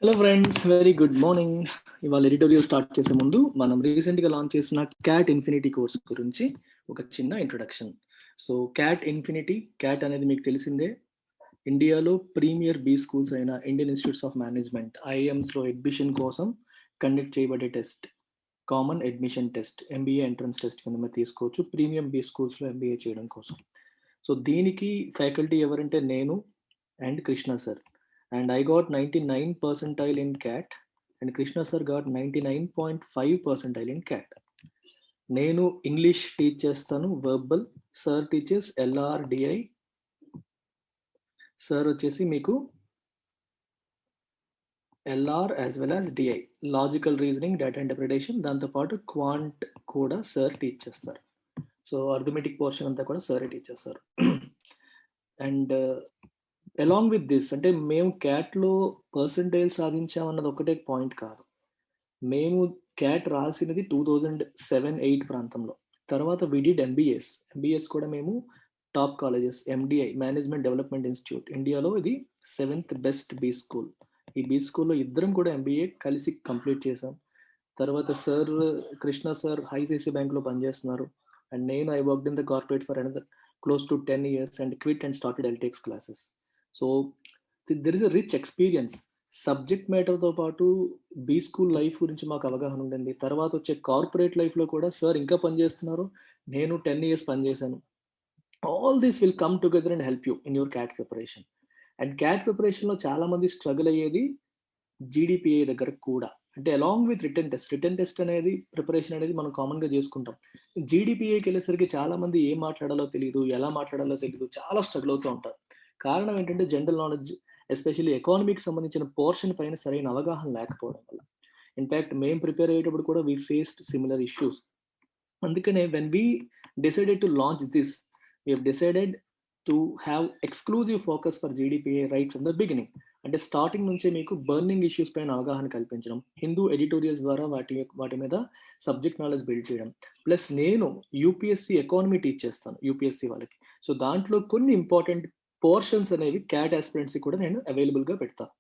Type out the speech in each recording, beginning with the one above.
Hello friends, very good morning. ఇవాళ editorial start చేసే ముందు మనం రీసెంట్గా లాంచ్ చేసిన క్యాట్ ఇన్ఫినిటీ కోర్స్ గురించి ఒక చిన్న introduction. So CAT infinity, CAT అనేది మీకు తెలిసిందే. ఇండియాలో ప్రీమియర్ బీ స్కూల్స్ అయిన ఇండియన్ ఇన్స్టిట్యూట్స్ ఆఫ్ మేనేజ్మెంట్ ఐఐఎమ్స్లో అడ్మిషన్ కోసం కండక్ట్ చేయబడే test, common admission test, MBA entrance test కింద మీరు తీసుకోవచ్చు ప్రీమియం బీ స్కూల్స్లో ఎంబీఏ చేయడం కోసం. సో దీనికి ఫ్యాకల్టీ ఎవరంటే నేను and Krishna sir. And I got 99 percentile in CAT and Krishna sir got 99.5 percentile in CAT. నేను ఇంగ్లీష్ టీచ్ చేస్తాను వర్బల్, సార్ టీచర్స్ ఎల్ఆర్డిఐ. సార్ వచ్చేసి మీకు LR as well as DI, logical reasoning, data interpretation, దాంతోపాటు quant కూడా sir teach చేస్తారు. So arithmetic portion అంతా కూడా సారే టీచ్ చేస్తారు. అండ్ అలాంగ్ విత్ దిస్, అంటే మేము క్యాట్లో పర్సంటైల్ సాధించామన్నది ఒకటే పాయింట్ కాదు. మేము క్యాట్ రాసినది 2007-8 ప్రాంతంలో. తర్వాత విడిడ్ ఎంబీఎస్ కూడా మేము top colleges, MDI management development institute, ఇండియాలో ఇది 7th బెస్ట్ బీ స్కూల్. ఈ బీ స్కూల్లో ఇద్దరం కూడా ఎంబీఏ కలిసి కంప్లీట్ చేసాం. తర్వాత సార్ కృష్ణ సార్ ఐసిఐసిఐ బ్యాంక్లో పనిచేస్తున్నారు అండ్ నేను I worked in the corporate for another close to 10 years and quit and started Eltex classes. So there is a rich experience. Subject మ్యాటర్తో పాటు బీ స్కూల్ లైఫ్ గురించి మాకు అవగాహన ఉండింది. తర్వాత వచ్చే కార్పొరేట్ లైఫ్లో కూడా సార్ ఇంకా పనిచేస్తున్నారు, నేను 10 years పనిచేశాను. All this will come together and help you in your CAT preparation. And CAT ప్రిపరేషన్లో చాలామంది స్ట్రగుల్ అయ్యేది జీడిపిఏ దగ్గర కూడా. అంటే అలాంగ్ విత్ రిటర్న్ టెస్ట్ అనేది ప్రిపరేషన్ అనేది మనం కామన్గా చేసుకుంటాం. జీడిపిఏకి వెళ్ళేసరికి చాలామంది ఏం మాట్లాడాలో తెలియదు, ఎలా మాట్లాడాలో తెలియదు, చాలా స్ట్రగుల్ అవుతూ ఉంటారు. కారణం ఏంటంటే జనరల్ నాలెడ్జ్, ఎస్పెషల్లీ ఎకానమీకి సంబంధించిన పోర్షన్ పైన సరైన అవగాహన లేకపోవడం వల్ల. ఇన్ఫ్యాక్ట్ మేము ప్రిపేర్ అయ్యేటప్పుడు కూడా వీ ఫేస్డ్ సిమిలర్ ఇష్యూస్. అందుకనే when we decided to launch this, we have decided to have exclusive focus for GDPI right from the beginning. అంటే స్టార్టింగ్ నుంచే మీకు బర్నింగ్ ఇష్యూస్ పైన అవగాహన కల్పించడం, హిందూ ఎడిటోరియల్స్ ద్వారా వాటి మీద సబ్జెక్ట్ నాలెడ్జ్ బిల్డ్ చేయడం. ప్లస్ నేను యూపీఎస్సీ ఎకానమీ టీచ్ చేస్తాను యూపీఎస్సీ వాళ్ళకి. సో దాంట్లో కొన్ని ఇంపార్టెంట్ పోర్షన్స్ అనేవి క్యాట్ ఆస్పిరెంట్స్కి కూడా నేను అవైలబుల్గా పెడతాను.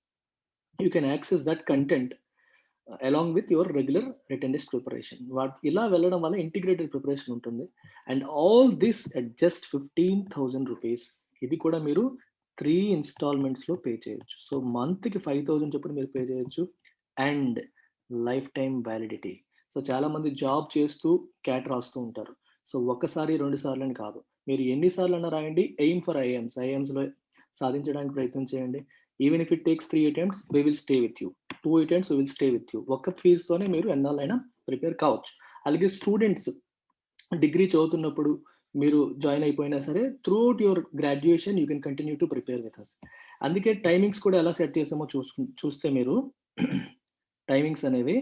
You can access that content along with your regular written test preparation. ఇలా వెళ్ళడం వల్ల ఇంటిగ్రేటెడ్ ప్రిపరేషన్ ఉంటుంది. And all this at just 15,000 rupees. ఇది కూడా మీరు 3 installmentsలో పే చేయొచ్చు. సో మంత్కి 5,000 చొప్పున మీరు పే చేయొచ్చు. And life time validity. So చాలామంది జాబ్ చేస్తూ క్యాట్ రాస్తూ ఉంటారు. సో ఒకసారి 2 సార్లు అని కాదు, మీరు ఎన్నిసార్లు అన్నా రాయండి. ఎయిమ్ ఫర్ ఐఎమ్స్లో సాధించడానికి ప్రయత్నం చేయండి. Even if it takes 3 attempts, we will stay with you. 2 attempts, we will stay with you. ఒక్క ఫీజుతోనే మీరు ఎన్నాళ్ళైనా ప్రిపేర్ కావచ్చు. అలాగే స్టూడెంట్స్ డిగ్రీ చదువుతున్నప్పుడు మీరు జాయిన్ అయిపోయినా సరే, throughout your graduation you can continue to prepare with us. అందుకే టైమింగ్స్ కూడా ఎలా సెట్ చేసామో చూస్తే మీరు టైమింగ్స్ అనేవి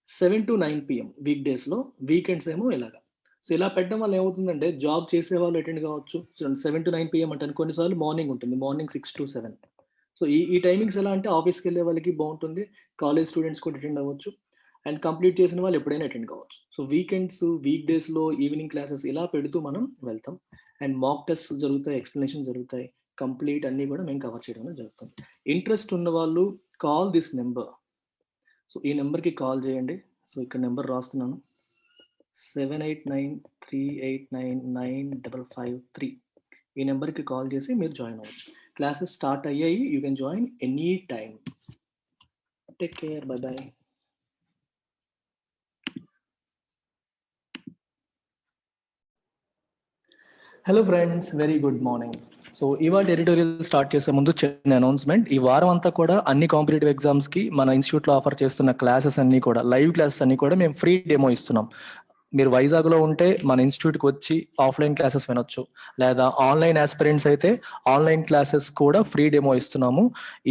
7 to 9 PM వీక్ డేస్లో, వీకెండ్స్ ఏమో ఇలాగా. సో ఇలా పెట్టడం వల్ల ఏమవుతుందంటే జాబ్ చేసే వాళ్ళు అటెండ్ కావచ్చు. 7 to 9 PM అంటే కొన్నిసార్లు మార్నింగ్ ఉంటుంది, మార్నింగ్ 6 to 7. సో ఈ టైమింగ్స్ ఎలా అంటే ఆఫీస్కి వెళ్ళే వాళ్ళకి బాగుంటుంది, కాలేజ్ స్టూడెంట్స్ కూడా అటెండ్ అవ్వచ్చు అండ్ కంప్లీట్ చేసిన వాళ్ళు ఎప్పుడైనా అటెండ్ కావచ్చు. సో వీకెండ్స్, వీక్ డేస్లో ఈవినింగ్ క్లాసెస్ ఇలా పెడుతూ మనం వెళ్తాం. అండ్ మాక్ టెస్ట్ జరుగుతాయి, ఎక్స్ప్లెనేషన్ జరుగుతాయి, కంప్లీట్ అన్నీ కూడా మేము కవర్ చేయడం జరుగుతుంది. ఇంట్రెస్ట్ ఉన్న వాళ్ళు కాల్ దిస్ నెంబర్. సో ఈ నెంబర్కి కాల్ చేయండి. సో ఇక్కడ నెంబర్ రాస్తున్నాను, 7893899553. ఈ నెంబర్కి కాల్ చేసి మీరు జాయిన్ అవ్వచ్చు. క్లాసెస్ స్టార్ట్ అయ్యాయి, you can join any time. Take care, by by. Hello friends, very good morning. So ఇవాళ ఎడిటోరియల్ స్టార్ట్ చేసే ముందు చిన్న అనౌన్స్మెంట్. ఈ వారం అంతా కూడా అన్ని కాంపిటేటివ్ ఎగ్జామ్స్కి మన ఇన్స్టిట్యూట్లో ఆఫర్ చేస్తున్న క్లాసెస్ అన్నీ కూడా, లైవ్ క్లాసెస్ అన్నీ కూడా మేము ఫ్రీ డెమో ఇస్తున్నాం. మీరు వైజాగ్లో ఉంటే మన ఇన్స్టిట్యూట్కి వచ్చి ఆఫ్లైన్ క్లాసెస్ వినొచ్చు, లేదా ఆన్లైన్ ఆస్పిరెంట్స్ అయితే ఆన్లైన్ క్లాసెస్ కూడా ఫ్రీ డెమో ఇస్తున్నాము.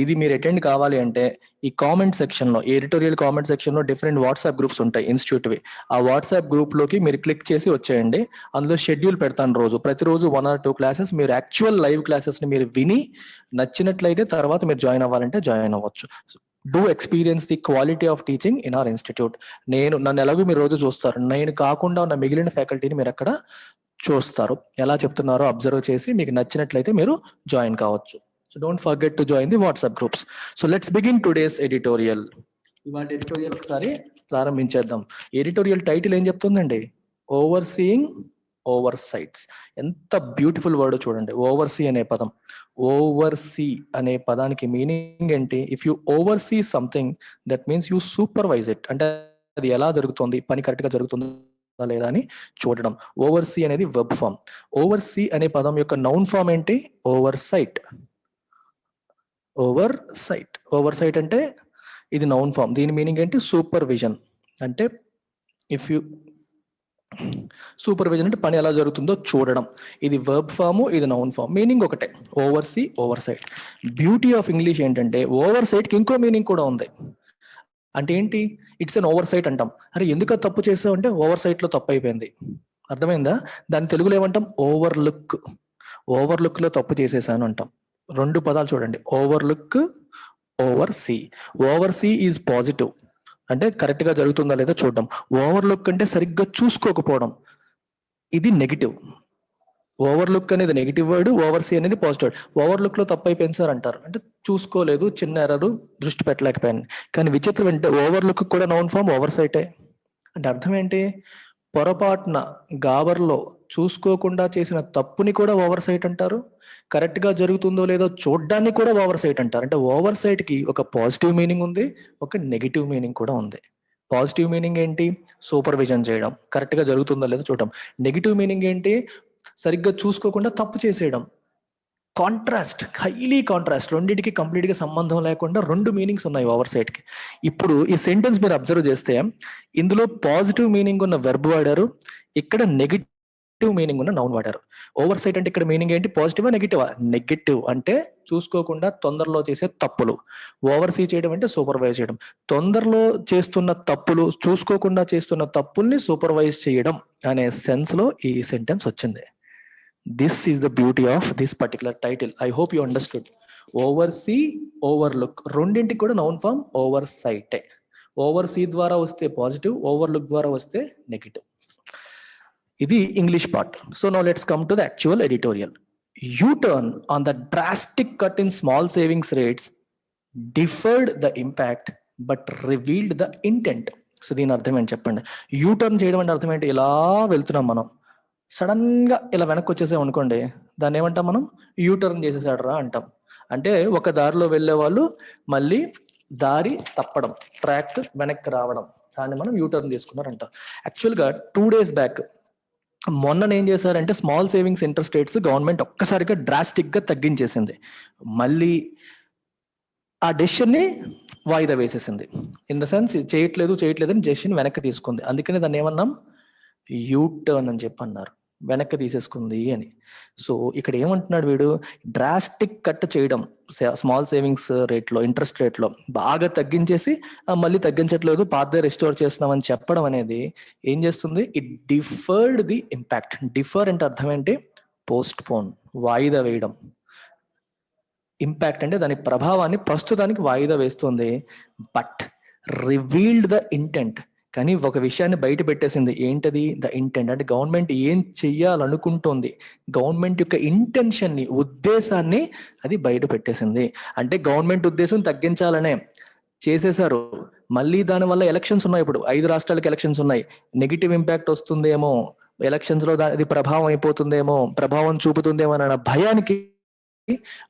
ఇది మీరు అటెండ్ కావాలి అంటే ఈ కామెంట్ సెక్షన్లో, ఎడిటోరియల్ కామెంట్ సెక్షన్లో డిఫరెంట్ వాట్సాప్ గ్రూప్స్ ఉంటాయి ఇన్స్టిట్యూట్వి. ఆ వాట్సాప్ గ్రూప్లోకి మీరు క్లిక్ చేసి వచ్చేయండి. అందులో షెడ్యూల్ పెడతాను, ప్రతిరోజు 1 or 2 క్లాసెస్ మీరు యాక్చువల్ లైవ్ క్లాసెస్ని మీరు విని నచ్చినట్లయితే తర్వాత మీరు జాయిన్ అవ్వాలంటే జాయిన్ అవ్వచ్చు. Do experience the quality of teaching in our institute. నన్ను ఎలాగో మీరు రోజు చూస్తారు, నేను కాకుండా ఉన్న మిగిలిన ఫ్యాకల్టీని మీరు అక్కడ చూస్తారు, ఎలా చెప్తున్నారో అబ్జర్వ్ చేసి మీకు నచ్చినట్లయితే మీరు జాయిన్ కావచ్చు. So don't forget to join the WhatsApp groups. So let's begin today's editorial. ఇవాటి ఎడిటోరియల్ ఒకసారి ప్రారంభించేద్దాం. ఎడిటోరియల్ టైటిల్ ఏం చెప్తుందండి? Overseeing over sights. ఎంత బ్యూటిఫుల్ వర్డ్ చూడండి, ఓవర్సీ అనే పదం. ఓవర్సీ అనే పదానికి మీనింగ్ ఏంటి? If you oversee something that means you supervise it. అంటే అది ఎలా జరుగుతుంది, పని కరెక్ట్ గా జరుగుతుందా లేదా అని చూడడం. ఓవర్సీ అనేది వెబ్ ఫామ్. ఓవర్సీ అనే పదం యొక్క నౌన్ ఫామ్ ఏంటి? Oversight. Oversight. Oversight అంటే ఇది నౌన్ ఫామ్. దీని మీనింగ్ ఏంటి? సూపర్విజన్. అంటే ఇఫ్ యూ సూపర్విజన్ అంటే పని ఎలా జరుగుతుందో చూడడం. ఇది వర్బ్ ఫామ్, ఇది నౌన్ ఫామ్. మీనింగ్ ఒకటే, oversee oversight. Beauty of English ఏంటంటే ఓవర్ సైట్కి ఇంకో మీనింగ్ కూడా ఉంది. అంటే ఏంటి? ఇట్స్ అన్ ఓవర్ సైట్ అంటాం. అరే ఎందుకు తప్పు చేసావు అంటే ఓవర్ సైట్ లో తప్పు అయిపోయింది. అర్థమైందా? దాన్ని తెలుగులో ఏమంటాం? Over look. ఓవర్ లుక్ లో తప్పు చేసేసాను అంటాం. రెండు పదాలు చూడండి, overlook, oversee. Oversee is positive, అంటే కరెక్ట్ గా జరుగుతుందా లేదా చూడడం. ఓవర్ లుక్ అంటే సరిగ్గా చూసుకోకపోవడం, ఇది నెగిటివ్. ఓవర్ లుక్ అనేది నెగిటివ్ వర్డ్, ఓవర్ సీ అనేది పాజిటివ్. ఓవర్ లుక్ లో తప్పు అయిపోయింది సార్ అంటారు, అంటే చూసుకోలేదు, చిన్న ఎర్రరు, దృష్టి పెట్టలేకపోయాను. కానీ విచిత్రం ఏంటంటే ఓవర్ లుక్ కూడా నౌన్ ఫామ్ ఓవర్ సైటే. అంటే అర్థం ఏంటి? పొరపాటున గాబర్లో చూసుకోకుండా చేసిన తప్పుని కూడా ఓవర్ సైట్ అంటారు. కరెక్ట్ గా జరుగుతుందో లేదో చూడ్డాన్ని కూడా ఓవర్ సైట్ అంటారు. అంటే ఓవర్ సైట్ కి ఒక పాజిటివ్ మీనింగ్ ఉంది, ఒక నెగిటివ్ మీనింగ్ కూడా ఉంది. పాజిటివ్ మీనింగ్ ఏంటి? సూపర్విజన్ చేయడం, కరెక్ట్ గా జరుగుతుందో లేదో చూడడం. నెగిటివ్ మీనింగ్ ఏంటి? సరిగ్గా చూసుకోకుండా తప్పు చేసేయడం. Contrast, highly contrast. రెండింటికి కంప్లీట్ గా సంబంధం లేకుండా రెండు మీనింగ్స్ ఉన్నాయి ఓవర్ సైట్ కి. ఇప్పుడు ఈ సెంటెన్స్ మీరు అబ్జర్వ్ చేస్తే ఇందులో పాజిటివ్ మీనింగ్ ఉన్న వెర్బ్ వాడారు, ఇక్కడ నెగిటివ్ మీనింగ్ ఉన్న నౌన్ వాడారు. ఓవర్ సైట్ అంటే ఇక్కడ మీనింగ్ ఏంటి? పాజిటివా నెగిటివా? నెగిటివ్ అంటే చూసుకోకుండా తొందరలో చేసే తప్పులు. ఓవర్ సీ చేయడం అంటే సూపర్వైజ్ చేయడం. తొందరలో చేస్తున్న తప్పులు, చూసుకోకుండా చేస్తున్న తప్పుల్ని సూపర్వైజ్ చేయడం అనే సెన్స్ లో ఈ సెంటెన్స్ వచ్చింది. This is the beauty of this particular title. I hope you understood. Oversee, overlook. రెండింటికి కూడా noun form oversight. Oversee ద్వారా వస్తే పాజిటివ్, ఓవర్లుక్ ద్వారా వస్తే నెగిటివ్. ఇది English part. So now let's come to the actual editorial. U-turn on the drastic cut in small savings rates deferred the impact but revealed the intent. So దీని అర్థం ఏంటి చెప్పండి? U turn చేయడం అంటే అర్థం ఏంటి? ఇలా వెళ్తున్నాం మనం, సడన్ గా ఇలా వెనక్కి వచ్చేసాం అనుకోండి, దాన్ని ఏమంటాం మనం? యూటర్న్ చేసేసాడు రా అంటాం. అంటే ఒక దారిలో వెళ్ళే వాళ్ళు మళ్ళీ దారి తప్పడం, ట్రాక్ వెనక్కి రావడం, దాన్ని మనం యూటర్న్ తీసుకున్నారంట. యాక్చువల్గా 2 days బ్యాక్ మొన్న ఏం చేశారంటే small savings interest rates government ఒక్కసారిగా డ్రాస్టిక్ గా తగ్గించేసింది. మళ్ళీ ఆ డెసిషన్ ని వాయిదా వేసేసింది. ఇన్ ద సెన్స్ చేయట్లేదు అని డెసిషన్ వెనక్కి తీసుకుంది. అందుకని దాన్ని ఏమన్నాం? యూటర్న్ అని చెప్పి అన్నారు, వెనక్కి తీసేసుకుంది అని. సో ఇక్కడ ఏమంటున్నాడు వీడు? డ్రాస్టిక్ కట్ చేయడం, స్మాల్ సేవింగ్స్ రేట్లో, ఇంట్రెస్ట్ రేట్లో బాగా తగ్గించేసి మళ్ళీ తగ్గించట్లేదు, పాతదే రెస్టోర్ చేస్తున్నామని చెప్పడం అనేది ఏం చేస్తుంది? It deferred the impact. Differ అంటే అర్థం ఏంటి? పోస్ట్ పోన్, వాయిదా వేయడం. ఇంపాక్ట్ అంటే దాని ప్రభావాన్ని ప్రస్తుతానికి వాయిదా వేస్తుంది. బట్ రివీల్డ్ ద ఇంటెంట్, కానీ ఒక విషయాన్ని బయట పెట్టేసింది. ఏంటది? The intent. అంటే గవర్నమెంట్ ఏం చెయ్యాలనుకుంటోంది, గవర్నమెంట్ యొక్క ఇంటెన్షన్ ని, ఉద్దేశాన్ని అది బయట పెట్టేసింది. అంటే గవర్నమెంట్ ఉద్దేశం తగ్గించాలనే చేసేశారు. మళ్ళీ దానివల్ల ఎలక్షన్స్ ఉన్నాయి. ఇప్పుడు 5 రాష్ట్రాలకు ఎలక్షన్స్ ఉన్నాయి. నెగిటివ్ ఇంపాక్ట్ వస్తుందేమో, ఎలక్షన్స్ లో అది ప్రభావం అయిపోతుందేమో, ప్రభావం చూపుతుందేమో అన్న భయానికి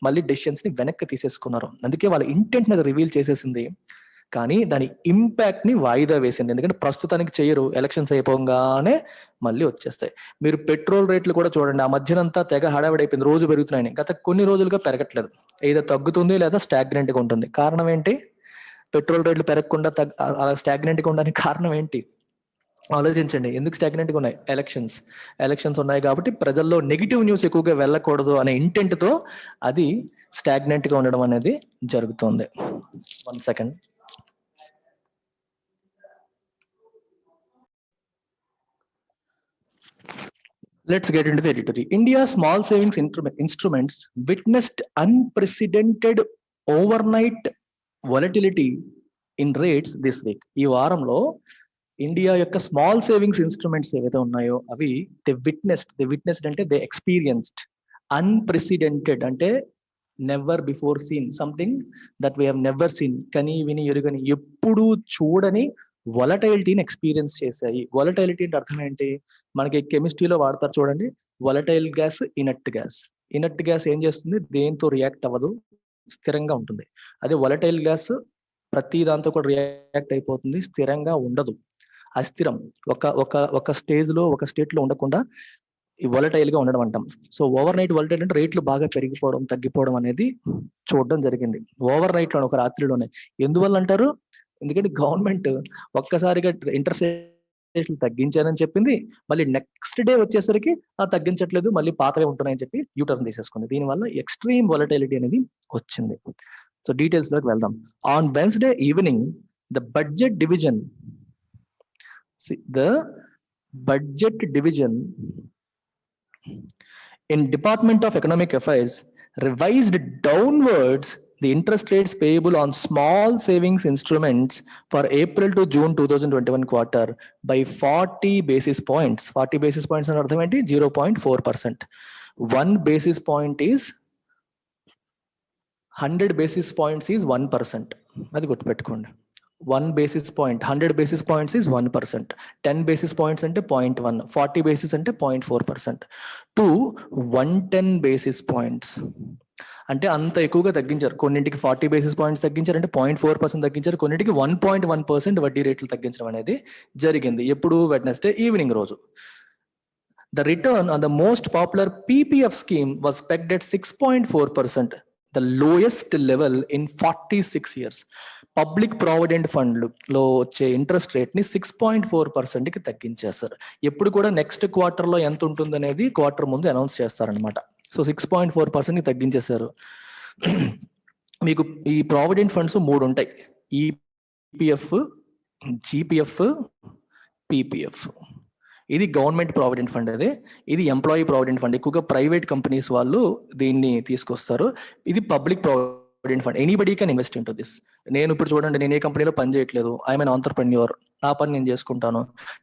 మళ్ళీ డెసిషన్స్ ని వెనక్కి తీసేసుకున్నారు. అందుకే వాళ్ళ ఇంటెంట్ ని రివీల్ చేసేసింది, కానీ దాని ఇంపాక్ట్ ని వాయిదా వేసింది. ఎందుకంటే ప్రస్తుతానికి చేయరు, ఎలక్షన్స్ అయిపోగానే మళ్ళీ వచ్చేస్తాయి. మీరు పెట్రోల్ రేట్లు కూడా చూడండి, ఆ మధ్యనంతా తెగ హడావిడైపోయింది, రోజు పెరుగుతున్నాయని. గత కొన్ని రోజులుగా పెరగట్లేదు, ఏదో తగ్గుతుంది లేదా స్టాగ్నెంట్ గా ఉంటుంది. కారణం ఏంటి? పెట్రోల్ రేట్లు పెరగకుండా అలా స్టాగ్నెంట్ గా ఉండడానికి కారణం ఏంటి? ఆలోచించండి. ఎందుకు స్టాగ్నెంట్ గా ఉన్నాయి? ఎలక్షన్స్ ఉన్నాయి కాబట్టి ప్రజల్లో నెగిటివ్ న్యూస్ ఎక్కువగా వెళ్ళకూడదు అనే ఇంటెంట్ తో అది స్టాగ్నెంట్ గా ఉండడం అనేది జరుగుతుంది. 1 second. Let's get into the editorial. India's small savings instruments witnessed unprecedented overnight volatility in rates this week. ఈ వారంలో ఇండియా యొక్క స్మాల్ సేవింగ్స్ ఇన్స్ట్రుమెంట్స్ ఏవైతే ఉన్నాయో అవి దే విట్నెస్డ్ అంటే దే ఎక్స్పీరియన్స్డ్. అన్ప్రెసిడెంటెడ్ అంటే never before seen, something that we have never seen, కని విని ఎరుగని ఎప్పుడూ చూడని వొలటైలిటీని ఎక్స్పీరియన్స్ చేశాయి. వొలటైలిటీ అంటే అర్థం ఏంటి? మనకి కెమిస్ట్రీలో వాడతారు చూడండి, volatile gas, inert gas. Inert gas ఏం చేస్తుంది? దేంతో రియాక్ట్ అవ్వదు, స్థిరంగా ఉంటుంది. అదే వొలటైల్ గ్యాస్ ప్రతి దాంతో కూడా రియాక్ట్ అయిపోతుంది, స్థిరంగా ఉండదు, అస్థిరం. ఒక స్టేజ్ లో ఒక స్టేట్ లో ఉండకుండా వొలటైల్ గా ఉండడం అంటాం. సో ఓవర్ నైట్ వొలటైల్ అంటే రేట్లు బాగా పెరిగిపోవడం, తగ్గిపోవడం అనేది చూడడం జరిగింది ఓవర్ నైట్ లో, ఒక రాత్రిలోనే. ఎందువల్ల అంటారు? ఎందుకంటే గవర్నమెంట్ ఒక్కసారిగా ఇంట్రెస్ట్ రేట్లు తగ్గించారని చెప్పింది, మళ్ళీ నెక్స్ట్ డే వచ్చేసరికి తగ్గించట్లేదు, మళ్ళీ పాతవే ఉంటున్నాయని చెప్పి యూటర్న్ తీసేసుకుంది. దీనివల్ల ఎక్స్ట్రీమ్ వొలటైలిటీ అనేది వచ్చింది. సో డీటెయిల్స్ లోకి వెళ్దాం. On Wednesday evening the budget division in Department of Economic Affairs revised downwards the interest rates payable on small savings instruments for April to June 2021 quarter by 40 basis points. 40 basis points and artham enti 0.4%. 1 basis point is 100 basis points is 1%. అది గుర్తుపెట్టుకోండి. 1 basis point, 100 basis points is 1%. 10 basis points అంటే 0.1, 40 basis అంటే 0.4%. to 110 basis points అంటే అంత ఎక్కువగా తగ్గించారు. కొన్నింటికి 40 basis points తగ్గించారు, అంటే 0.4% తగ్గించారు. కొన్నింటికి 1.1% వడ్డీ రేట్లు తగ్గించడం అనేది జరిగింది. ఎప్పుడు? వెడ్నెస్డే ఈవినింగ్ రోజు. The return on the most popular PPF scheme was pegged at 6.4%, the lowest level in 46 years. Public provident fund లో వచ్చే ఇంట్రెస్ట్ రేట్ ని 6.4% కి తగ్గించేస్తారు. ఎప్పుడు కూడా నెక్స్ట్ క్వార్టర్ లో ఎంత ఉంటుంది అనేది క్వార్టర్ ముందు అనౌన్స్ చేస్తారనమాట. సో 6.4% కి తగ్గించేశారు. మీకు ఈ ప్రావిడెంట్ ఫండ్స్ 3 ఉంటాయి: ఈపీఎఫ్, జీపీఎఫ్, పీపీఎఫ్. ఇది గవర్నమెంట్ ప్రావిడెంట్ ఫండ్. అదే ఇది ఎంప్లాయీ ప్రావిడెంట్ ఫండ్. ఎక్కువగా ప్రైవేట్ కంపెనీస్ వాళ్ళు దీన్ని తీసుకొస్తారు. ఇది public provident fund. Anybody can invest in to this. నేను ఇప్పుడు చూడండి, నేను ఏ కంపెనీలో పని చేయట్లేదు, ఐఎమ్ ఎన్ ఆంటర్‌ప్రెన్యూర్. నా పని నేను చేసుకుంటాను.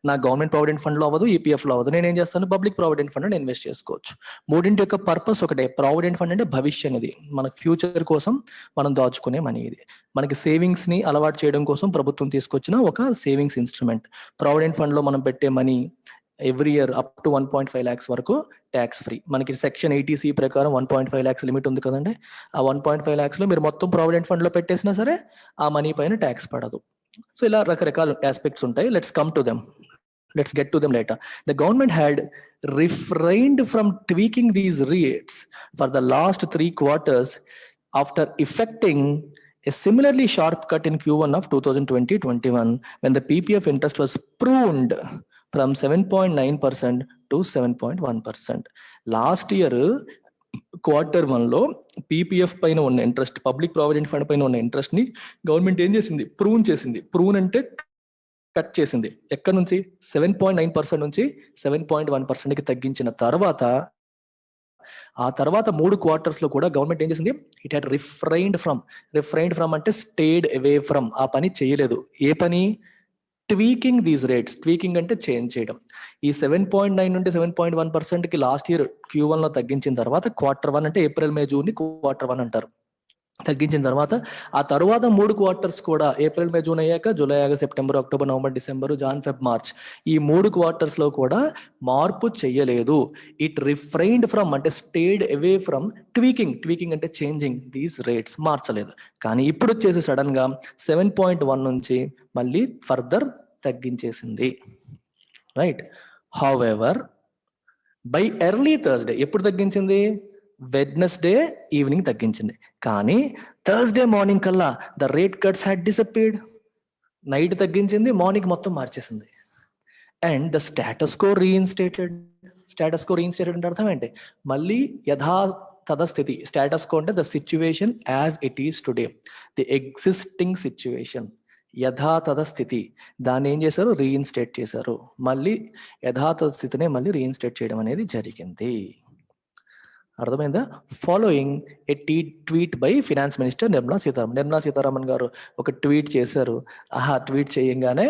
నా గవర్నమెంట్ ప్రావిడెంట్ ఫండ్ లో అవ్వదు, ఈపీఎఫ్ లో అవ్వదు. నేను ఏం చేస్తాను? పబ్లిక్ ప్రావిడెంట్ ఫండ్ ఇన్వెస్ట్ చేసుకోవచ్చు. మూడింటి యొక్క పర్పస్ ఒకటే. ప్రావిడెంట్ ఫండ్ అంటే భవిష్యం, ఇది మన ఫ్యూచర్ కోసం మనం దాచుకునే మనీ. ఇది మనకి సేవింగ్స్ ని అలవాటు చేయడం కోసం ప్రభుత్వం తీసుకొచ్చిన ఒక సేవింగ్స్ ఇన్స్ట్రుమెంట్. ప్రావిడెంట్ ఫండ్ లో మనం పెట్టే money every year up to 1.5 lakhs వరకు ట్యాక్స్ ఫ్రీ. మనకి సెక్షన్ 80C ప్రకారం 1.5 lakhs లిమిట్ ఉంది కదండి. ఆ 1.5 lakhs లో మీరు మొత్తం ప్రావిడెంట్ ఫండ్ లో పెట్టేసినా సరే ఆ మనీ పైన ట్యాక్స్ పడదు. సో ఇలా రకరకాల ఆస్పెక్ట్స్ ఉంటాయి. Let's come to them. Let's get to them later. The government had refrained from tweaking these rates for the last 3 quarters after effecting a similarly sharp cut in Q1 of 2020-21 when the PPF interest was pruned from 7.9% to 7.1%. Last year Q1 లో PPF పైన ఉన్న interest, public provident fund పైన ఉన్న interest ని government ఏం చేసింది? Prune చేసింది. Prune అంటే కట్ చేసింది. ఎక్కడ నుంచి? 7.9% నుంచి 7.1% కి తగ్గించిన తర్వాత, ఆ తర్వాత 3 quarters లో కూడా గవర్నమెంట్ ఏం చేసింది? ఇట్ హ్యాడ్ రిఫ్రైన్డ్ ఫ్రమ్ అంటే స్టేడ్ అవే ఫ్రమ్. ఆ పని చేయలేదు. ఏ పని? Tweaking these rates. ట్వీకింగ్ అంటే చేంజ్ చేయడం. ఈ 7.9 నుండి 7.1% కి లాస్ట్ ఇయర్ Q1 లో తగ్గించిన తర్వాత Q1 అంటే ఏప్రిల్, మే, జూన్ ని Q1 అంటారు. తగ్గించిన తర్వాత ఆ తరువాత 3 quarters కూడా ఏప్రిల్, మే, జూన్ అయ్యాక July, August, September, October, November, December, Jan, Feb, March, ఈ 3 quarters లో కూడా మార్పు చెయ్యలేదు. ఇట్ రిఫ్రైన్డ్ ఫ్రమ్ అంటే స్టేడ్ అవే ఫ్రమ్ ట్వీకింగ్ అంటే చేంజింగ్ దీస్ రేట్స్. మార్చలేదు. కానీ ఇప్పుడు వచ్చేసి సడన్ గా 7.1 నుంచి మళ్ళీ ఫర్దర్ తగ్గించేసింది. Right. However by early Thursday ఎప్పుడు తగ్గించింది? వెడ్నెస్డే ఈవినింగ్ తగ్గించింది. కానీ థర్స్డే మార్నింగ్ కల్లా the rate cuts had disappeared. Night తగ్గించింది, మార్నింగ్ మొత్తం మార్చేసింది. And the status quo reinstated అంటే అర్థం ఏంటి? మళ్ళీ యథాతథస్థితి. స్టేటస్ కో అంటే the situation as it is today, the existing situation, యథాతథ స్థితి. దాన్ని ఏం చేశారు? రీఇన్స్టేట్ చేశారు. మళ్ళీ యథాతథ స్థితినే మళ్ళీ రీఇన్స్టేట్ చేయడం అనేది జరిగింది. అర్థమైందా? Following A tweet by finance minister Nirmala Sitharaman గారు ఒక ట్వీట్ చేశారు. ట్వీట్ చేయంగానే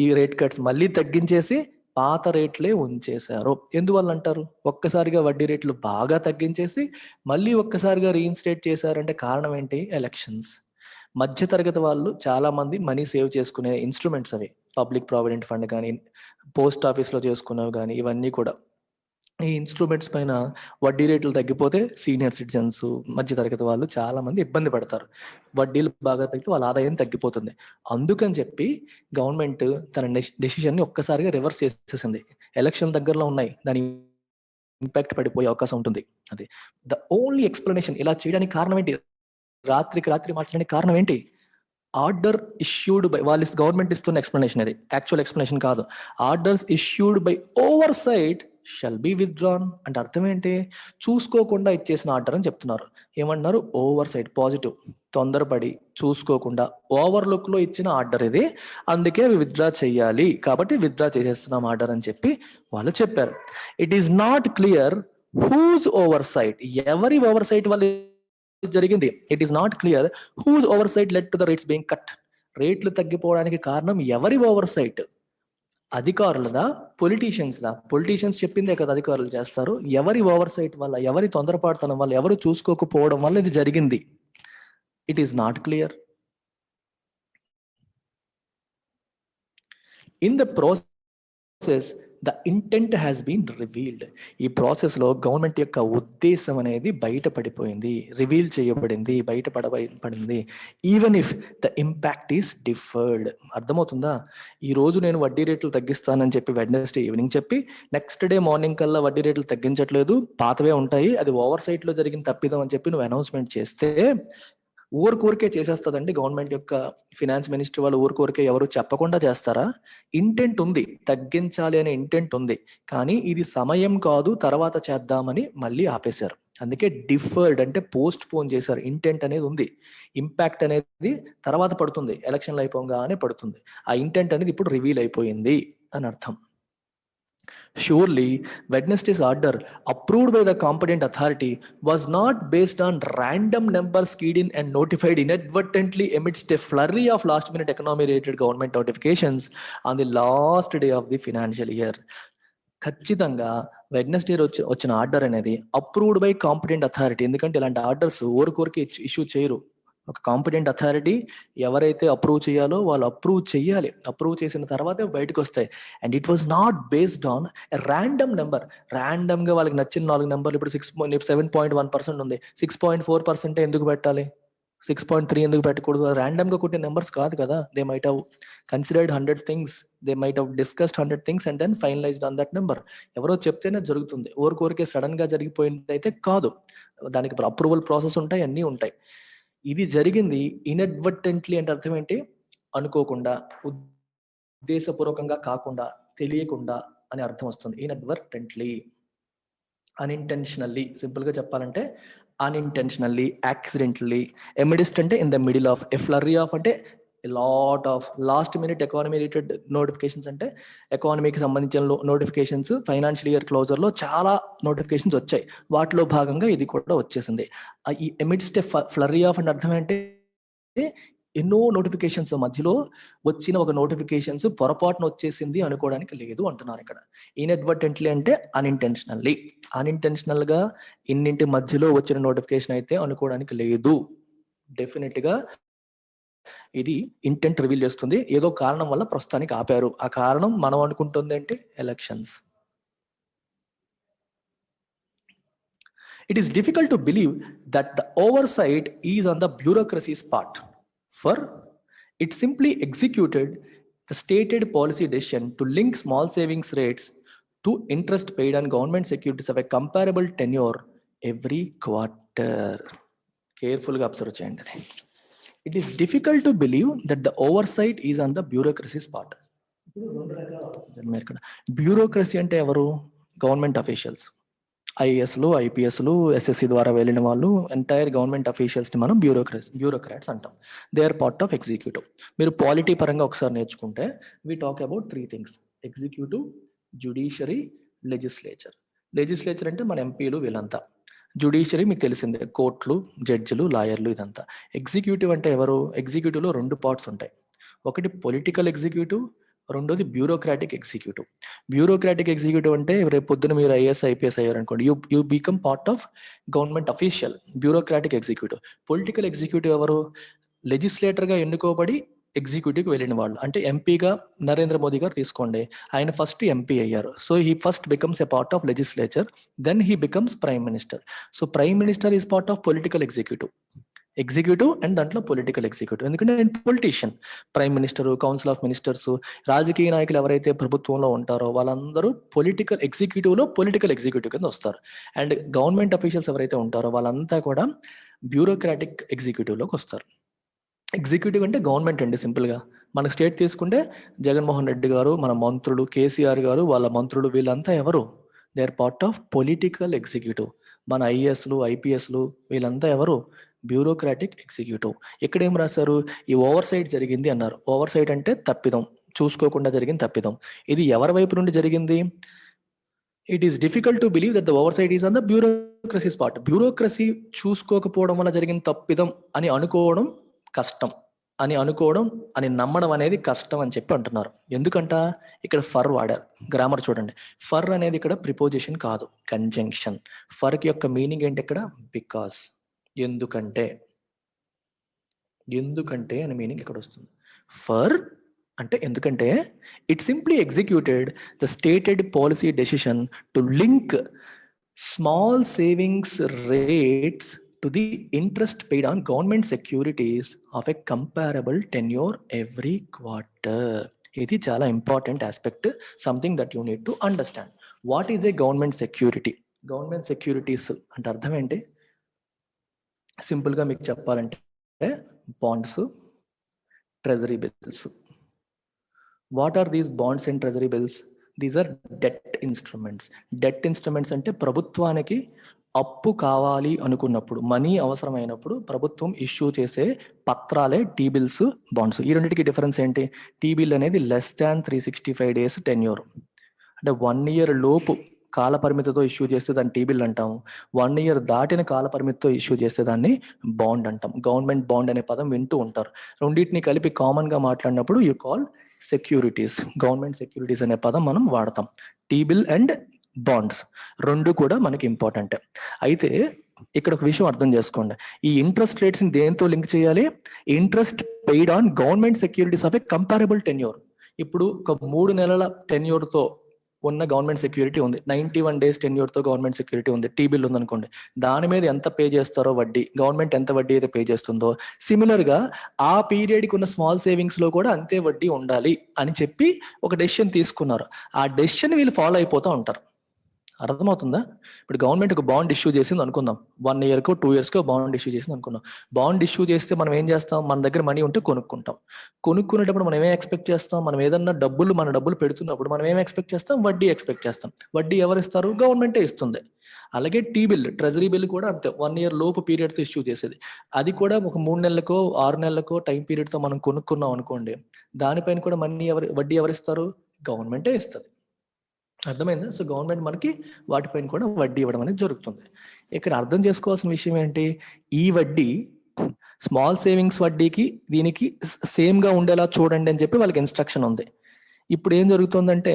ఈ రేట్ కట్స్ మళ్ళీ తగ్గించేసి పాత రేట్లే ఉంచేశారు. ఎందువల్ల అంటారు? ఒక్కసారిగా వడ్డీ రేట్లు బాగా తగ్గించేసి మళ్ళీ ఒక్కసారిగా రీఇన్స్టేట్ చేశారంటే కారణం ఏంటి? ఎలక్షన్స్. మధ్య తరగతి వాళ్ళు చాలా మంది మనీ సేవ్ చేసుకునే ఇన్స్ట్రుమెంట్స్ అవి. పబ్లిక్ ప్రావిడెంట్ ఫండ్ కానీ, పోస్ట్ ఆఫీస్‌లో చేసుకున్నవి కానీ ఇవన్నీ కూడా. ఈ ఇన్స్ట్రుమెంట్స్ పైన వడ్డీ రేట్లు తగ్గిపోతే సీనియర్ సిటిజన్స్, మధ్య తరగతి వాళ్ళు చాలా మంది ఇబ్బంది పడతారు. వడ్డీలు బాగా తగ్గితే వాళ్ళ ఆదాయం తగ్గిపోతుంది. అందుకని చెప్పి గవర్నమెంట్ తన డెసిషన్‌ని ఒక్కసారిగా రివర్స్ చేసేసింది. ఎలక్షన్ దగ్గరలో ఉన్నాయి. దాని ఇంపాక్ట్ పడిపోయే అవకాశం ఉంటుంది. అది. ద ఓన్లీ ఎక్స్‌ప్లనేషన్ ఇలా చేయడానికి కారణం ఏంటి? రాత్రికి రాత్రి మార్చడానికి కారణం ఏంటి? ఆర్డర్ ఇష్యూడ్ బై గవర్నమెంట్ ఇస్తున్న ఎక్స్‌ప్లనేషన్ ఇది. యాక్చువల్ ఎక్స్‌ప్లనేషన్ కాదు. Orders issued by oversight shall be withdrawn అంటే అర్థం ఏంటి? చూసుకోకుండా ఇచ్చేసిన ఆర్డర్ అని చెప్తున్నారు. ఏమంటున్నారు? Oversight positive. తొందరపడి చూసుకోకుండా ఓవర్‌లుక్‌లో ఇచ్చిన ఆర్డర్ ఇది. అందుకే విత్‌డ్రా చేయాలి. కాబట్టి విత్‌డ్రా చేసేస్తున్నాం ఆర్డర్ అని చెప్పి వాళ్ళు చెప్పారు. It is not clear whose oversight ఎవరి ఓవర్‌సైట్ వల్ల జరిగింది. It is not clear whose oversight led to the rates being cut. రేట్లు తగ్గిపోవడానికి కారణం ఎవరి ఓవర్‌సైట్? అధికారులదా? పొలిటీషియన్స్‌దా? పొలిటీషియన్స్ చెప్పిందే కదా అధికారులు చేస్తారు. ఎవరి ఓవర్‌సైట్ వల్ల, ఎవరి తొందరపాటుతనం వల్ల, ఎవరు చూసుకోకపోవడం వల్ల ఇది జరిగింది. It is not clear. In the process the intent has been revealed. ఈ ప్రాసెస్లో గవర్నమెంట్ యొక్క ఉద్దేశం అనేది బయటపడిపోయింది, రివీల్ చేయబడింది, బయటపడింది. Even if the impact is deferred. అర్థమవుతుందా? ఈ రోజు నేను వడ్డీ రేట్లు తగ్గిస్తానని చెప్పి వెడ్నెస్డే ఈవినింగ్ చెప్పి నెక్స్ట్ డే మార్నింగ్ కల్లా వడ్డీ రేట్లు తగ్గించట్లేదు, పాతవే ఉంటాయి, అది ఓవర్ సైట్లో జరిగిన తప్పిదం అని చెప్పి నువ్వు అనౌన్స్మెంట్ చేస్తే ఊరికే చేసేస్తుందండి గవర్నమెంట్ యొక్క ఫినాన్స్ మినిస్టర్ వాళ్ళు. ఊరికే ఎవరు చెప్పకుండా చేస్తారా? ఇంటెంట్ ఉంది, తగ్గించాలి అనే ఇంటెంట్ ఉంది, కానీ ఇది సమయం కాదు, తర్వాత చేద్దామని మళ్ళీ ఆపేశారు. అందుకే డిఫర్డ్ అంటే పోస్ట్ పోన్ చేశారు. ఇంటెంట్ అనేది ఉంది, ఇంపాక్ట్ అనేది తర్వాత పడుతుంది, ఎలక్షన్లు అయిపోగానే పడుతుంది. ఆ ఇంటెంట్ అనేది ఇప్పుడు రివీల్ అయిపోయింది అని అర్థం. Surely, Wednesday's order, approved by the competent authority, was not based on random numbers keyed in and notified inadvertently amidst a flurry of last-minute economy-related government notifications on the last day of the financial year. ఖచ్చితంగా Wednesday వచ్చిన order అనేది approved by competent authority. ఎందుకంటే ఇలాంటి orders ఊరికే issue చేయరు. ఒక competent authority ఎవరైతే approve చేయాలో వాళ్ళు అప్రూవ్ చేయాలి. అప్రూవ్ చేసిన తర్వాతే బయటకు వస్తాయి. And it was not based on random number. ర్యాండమ్గా వాళ్ళకి నచ్చిన 4 నెంబర్లు, ఇప్పుడు 7.1% ఉంది, 6.4% ఎందుకు పెట్టాలి? 6.3 ఎందుకు పెట్టకూడదు? ర్యాండమ్గా కొట్టే నెంబర్స్ కాదు కదా. They might have considered 100 things, they might have discussed 100 things and then finalised on that number. ఎవరో చెప్తేనే జరుగుతుంది, ఊరికే సడన్ గా జరిగిపోయింది అయితే కాదు. దానికి అప్రూవల్ ప్రాసెస్ ఉంటాయి, అన్నీ ఉంటాయి. ఇది జరిగింది ఇన్అడ్వర్టెంట్లీ అంటే అర్థం ఏంటి? అనుకోకుండా, ఉద్దేశపూర్వకంగా కాకుండా, తెలియకుండా అని అర్థం వస్తుంది. ఇన్అడ్వర్టెంట్లీ, అన్ఇంటెన్షనల్లీ. సింపుల్ గా చెప్పాలంటే అన్ఇంటెన్షనల్లీ, యాక్సిడెంటల్లీ. ఎమిడిస్ట్ అంటే in the middle of, a flurry of అంటే lot of, last minute economy related notifications అంటే ఎకానమీకి సంబంధించిన నోటిఫికేషన్స్. ఫైనాన్షియల్ ఇయర్ క్లోజర్లో చాలా నోటిఫికేషన్స్ వచ్చాయి, వాటిలో భాగంగా ఇది కూడా వచ్చేసింది. ఈ ఎమిడ్స్ట్ ఫ్లర్రీ ఆఫ్ అంటే అర్థం ఏంటి? ఎన్నో నోటిఫికేషన్స్ మధ్యలో వచ్చిన ఒక నోటిఫికేషన్స్ పొరపాటున వచ్చేసింది అనుకోవడానికి లేదు అంటున్నారు ఇక్కడ. ఇన్అడ్వర్టెంట్లీ అంటే అన్ఇంటెన్షనల్లీ. అన్ఇంటెన్షనల్ గా ఇన్నింటి మధ్యలో వచ్చిన నోటిఫికేషన్ అయితే అనుకోవడానికి లేదు. డెఫినెట్ గా ఇది ఇంటెంట్ రివీల్ చేస్తుంది. ఏదో కారణం వల్ల ప్రస్తుతానికి ఆపారు. ఆ కారణం మనం అనుకుంటుంది ఏంటి? Elections. It is difficult to believe that the oversight is on the bureaucracy's part, for it simply executed the stated policy decision to link small savings rates to interest paid on government securities of a comparable tenure every quarter. Carefully observe cheyandi. It is difficult to believe that the oversight is on the bureaucracy's part. Bureaucracy అంటే ఎవరు? Government officials, ఐఏఎస్లు, ఐపీఎస్లు, SSC ద్వారా వెళ్ళిన వాళ్ళు, entire government అఫీషియల్స్ని మనం bureaucrats అంటాం. They are part of executive. మీరు పాలిటీ పరంగా ఒకసారి నేర్చుకుంటే we talk about 3 things: executive, judiciary, legislature. Legislature అంటే మన ఎంపీలు వీళ్ళంతా. జ్యుడిషియరీ మీకు తెలిసిందే, కోర్టులు, జడ్జిలు, లాయర్లు, ఇదంతా. ఎగ్జిక్యూటివ్ అంటే ఎవరు? ఎగ్జిక్యూటివ్లో 2 parts ఉంటాయి. ఒకటి పొలిటికల్ ఎగ్జిక్యూటివ్, రెండోది బ్యూరోక్రాటిక్ ఎగ్జిక్యూటివ్. బ్యూరోక్రాటిక్ ఎగ్జిక్యూటివ్ అంటే రేపు పొద్దున మీరు ఐఏఎస్ ఐపీఎస్ అయ్యారు అనుకోండి, you become part of government official. Bureaucratic executive. Political executive ఎవరు? లెజిస్లేటర్గా ఎన్నుకోబడి ఎగ్జిక్యూటివ్కి వెళ్ళిన వాళ్ళు. అంటే ఎంపీగా నరేంద్ర మోదీ గారు తీసుకోండి, ఆయన ఫస్ట్ ఎంపీ అయ్యారు. So he first becomes a part of legislature, then he becomes prime minister. So prime minister is part of political executive and దాంట్లో political executive. ఎందుకంటే నేను politician. Prime minister, council of ministers, రాజకీయ నాయకులు ఎవరైతే ప్రభుత్వంలో ఉంటారో వాళ్ళందరూ పొలిటికల్ ఎగ్జిక్యూటివ్ కింద వస్తారు. అండ్ గవర్నమెంట్ అఫీషియల్స్ ఎవరైతే ఉంటారో వాళ్ళంతా కూడా బ్యూరోక్రాటిక్ ఎగ్జిక్యూటివ్లోకి వస్తారు. ఎగ్జిక్యూటివ్ అంటే గవర్నమెంట్ అండి. సింపుల్గా మన స్టేట్ తీసుకుంటే జగన్మోహన్ రెడ్డి గారు, మన మంత్రులు, కేసీఆర్ గారు, వాళ్ళ మంత్రులు, వీళ్ళంతా ఎవరు? They are part of political executive. మన ఐఏఎస్లు, ఐపీఎస్లు వీళ్ళంతా ఎవరు? Bureaucratic executive. ఇక్కడ ఏం రాశారు? ఈ ఓవర్ సైట్ జరిగింది అన్నారు. ఓవర్ సైట్ అంటే తప్పిదం, చూసుకోకుండా జరిగిన తప్పిదం. ఇది ఎవరి వైపు నుండి జరిగింది? It is difficult to believe that the over sight is on the bureaucracy's part. Bureaucracy చూసుకోకపోవడం వల్ల జరిగిన తప్పిదం అని అనుకోవడం కష్టం, అని నమ్మడం అనేది కష్టం అని చెప్పి అంటున్నారు. ఎందుకంట ఇక్కడ ఫర్ వాడారు. గ్రామర్ చూడండి. ఫర్ అనేది ఇక్కడ ప్రిపోజిషన్ కాదు, కంజంక్షన్. ఫర్కి యొక్క మీనింగ్ ఏంటి ఇక్కడ? బికాస్, ఎందుకంటే అనే మీనింగ్ ఇక్కడ వస్తుంది. ఫర్ అంటే ఎందుకంటే it simply executed the stated policy decision to link small savings rates to the interest paid on government securities of a comparable tenure every quarter. ఇది చాలా important aspect, something that you need to understand. What is a government security? Government securities అంటే అర్థం ఏంటి? సింపుల్గా మీకు చెప్పాలంటే bonds, treasury bills. What are these bonds and treasury bills? These are debt instruments. Debt instruments అంటే ప్రభుత్వానికి అప్పు కావాలి అనుకున్నప్పుడు, మనీ అవసరమైనప్పుడు ప్రభుత్వం ఇష్యూ చేసే పత్రాలే టీ బిల్స్, బాండ్స్. ఈ రెండింటికి డిఫరెన్స్ ఏంటి? టీ బిల్ అనేది లెస్ దాన్ 365 days టెన్యూర్, అంటే 1 year లోపు కాల పరిమితితో ఇష్యూ చేస్తే దాన్ని టీ బిల్ అంటాం. 1 year దాటిన కాల పరిమితితో ఇష్యూ చేస్తే దాన్ని బాండ్ అంటాం. గవర్నమెంట్ బాండ్ అనే పదం వింటూ ఉంటారు. రెండింటిని కలిపి కామన్గా మాట్లాడినప్పుడు you call securities. Government securities అనే పదం మనం వాడతాం. టీ బిల్ అండ్ బాండ్స్ రెండు కూడా మనకి ఇంపార్టెంట్. అయితే ఇక్కడ ఒక విషయం అర్థం చేసుకోండి. ఈ ఇంట్రెస్ట్ రేట్స్ ని దేంతో లింక్ చేయాలి? Interest paid on government securities of A comparable tenure. ఇప్పుడు ఒక 3 నెలల టెన్యూర్ తో ఉన్న గవర్నమెంట్ సెక్యూరిటీ ఉంది, 91 days టెన్యూర్ తో గవర్నమెంట్ సెక్యూరిటీ ఉంది, టీ బిల్ ఉంది అనుకోండి. దాని మీద ఎంత పే చేస్తారో వడ్డీ, గవర్నమెంట్ ఎంత వడ్డీ అయితే పే చేస్తుందో, సిమిలర్ గా ఆ పీరియడ్కి ఉన్న స్మాల్ సేవింగ్స్ లో కూడా అంతే వడ్డీ ఉండాలి అని చెప్పి ఒక డెసిషన్ తీసుకున్నారు. ఆ డెసిషన్ వీళ్ళు ఫాలో అయిపోతూ ఉంటారు. అర్థమవుతుందా? ఇప్పుడు గవర్నమెంట్ ఒక బాండ్ ఇష్యూ చేసింది అనుకుందాం, 1 yearకో 2 yearsకో బాండ్ ఇష్యూ చేసింది అనుకుందాం. బాండ్ ఇష్యూ చేస్తే మనం ఏం చేస్తాం? మన దగ్గర మనీ ఉంటే కొనుక్కుంటాం. కొనుక్కునేటప్పుడు మనం ఏమేం ఎక్స్పెక్ట్ చేస్తాం? మనం ఏదన్నా మన డబ్బులు పెడుతున్నప్పుడు మనం ఏం ఎక్స్పెక్ట్ చేస్తాం? వడ్డీ ఎక్స్పెక్ట్ చేస్తాం. వడ్డీ ఎవరు ఇస్తారు? గవర్నమెంటే ఇస్తుంది. అలాగే టీ బిల్, ట్రెజరీ బిల్ కూడా అంతే, 1 year లోపు పీరియడ్తో ఇష్యూ చేసేది. అది కూడా ఒక 3 నెలలకో 6 నెలలకో టైం పీరియడ్తో మనం కొనుక్కున్నాం అనుకోండి, దానిపైన కూడా వడ్డీ ఎవరిస్తారు? గవర్నమెంటే ఇస్తుంది. అర్థమైందా? సో గవర్నమెంట్ మనకి వాటిపైన కూడా వడ్డీ ఇవ్వడం అనేది జరుగుతుంది. ఇక్కడ అర్థం చేసుకోవాల్సిన విషయం ఏంటి? ఈ వడ్డీ స్మాల్ సేవింగ్స్ వడ్డీకి దీనికి సేమ్గా ఉండేలా చూడండి అని చెప్పి వాళ్ళకి ఇన్స్ట్రక్షన్ ఉంది. ఇప్పుడు ఏం జరుగుతుందంటే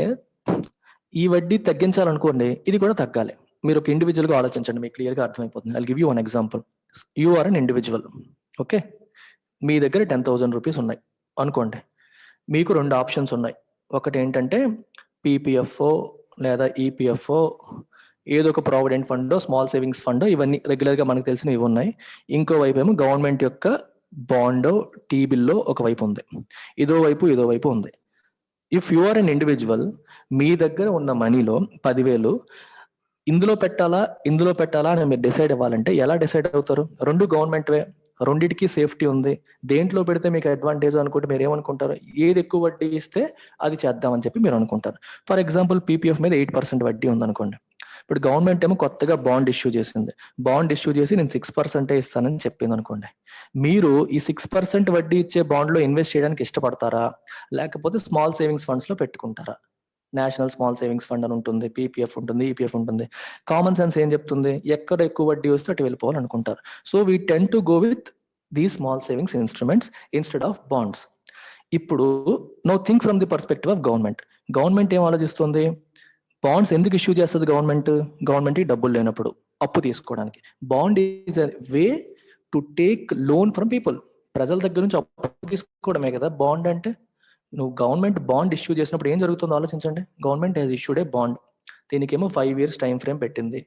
ఈ వడ్డీ తగ్గించాలనుకోండి, ఇది కూడా తగ్గాలి. మీరు ఒక ఇండివిజువల్గా ఆలోచించండి, మీకు క్లియర్గా అర్థమైపోతుంది. I'll give you one example. You are an individual, okay? మీ దగ్గర 10,000 rupees ఉన్నాయి అనుకోండి. మీకు 2 ఆప్షన్స్ ఉన్నాయి. ఒకటి ఏంటంటే పీపీఎఫ్ఓ లేదా ఈపీఎఫ్ఓ, ఏదో ఒక provident fund, small savings fund, ఇవన్నీ రెగ్యులర్గా మనకు తెలిసిన ఇవి ఉన్నాయి. ఇంకో వైపు ఏమో గవర్నమెంట్ యొక్క బాండ్, టీ బిల్లో ఒక వైపు ఉంది, ఇదో వైపు ఉంది. If you are an individual, మీ దగ్గర ఉన్న మనీలో 10,000 ఇందులో పెట్టాలా అని మీరు డిసైడ్ అవ్వాలంటే ఎలా డిసైడ్ అవుతారు? 2 గవర్నమెంట్వే, రెండింటికి సేఫ్టీ ఉంది. దేంట్లో పెడితే మీకు అడ్వాంటేజ్ అనుకుంటే మీరు ఏమనుకుంటారు? ఏది ఎక్కువ వడ్డీ ఇస్తే అది చేద్దామని చెప్పి మీరు అనుకుంటారు. ఫర్ ఎగ్జాంపుల్ పీపీఎఫ్ మీద 8% వడ్డీ ఉంది అనుకోండి. ఇప్పుడు గవర్నమెంట్ ఏమో కొత్తగా బాండ్ ఇష్యూ చేసింది. బాండ్ ఇష్యూ చేసి నేను 6% ఇస్తానని చెప్పింది అనుకోండి. మీరు ఈ 6% వడ్డీ ఇచ్చే బాండ్లో ఇన్వెస్ట్ చేయడానికి ఇష్టపడతారా, లేకపోతే స్మాల్ సేవింగ్స్ ఫండ్స్లో పెట్టుకుంటారా? నేషనల్ స్మాల్ సేవింగ్స్ ఫండ్ అని ఉంటుంది, పీపీఎఫ్ ఉంటుంది, ఈపీఎఫ్ ఉంటుంది. కామన్ సెన్స్ ఏం చెప్తుంది? ఎక్కడ ఎక్కువ వడ్డీ వస్తే అటు వెళ్ళిపోవాలనుకుంటారు. So we tend to go with these small savings instruments instead of bonds. ఇప్పుడు no think from the perspective of government. Government ఏం ఆలోచిస్తుంది? బాండ్స్ ఎందుకు ఇష్యూ చేస్తుంది గవర్నమెంట్కి డబ్బులు లేనప్పుడు అప్పు తీసుకోవడానికి. Bond is a way to take loan from people. ప్రజల దగ్గర నుంచి అప్పు తీసుకోవడమే కదా బాండ్ అంటే. నువ్వు గవర్నమెంట్ బాండ్ ఇష్యూ చేసినప్పుడు ఏం జరుగుతుందో ఆలోచించండి. Government has issued a bond. దీనికేమో 5 years టైం ఫ్రేమ్ పెట్టింది.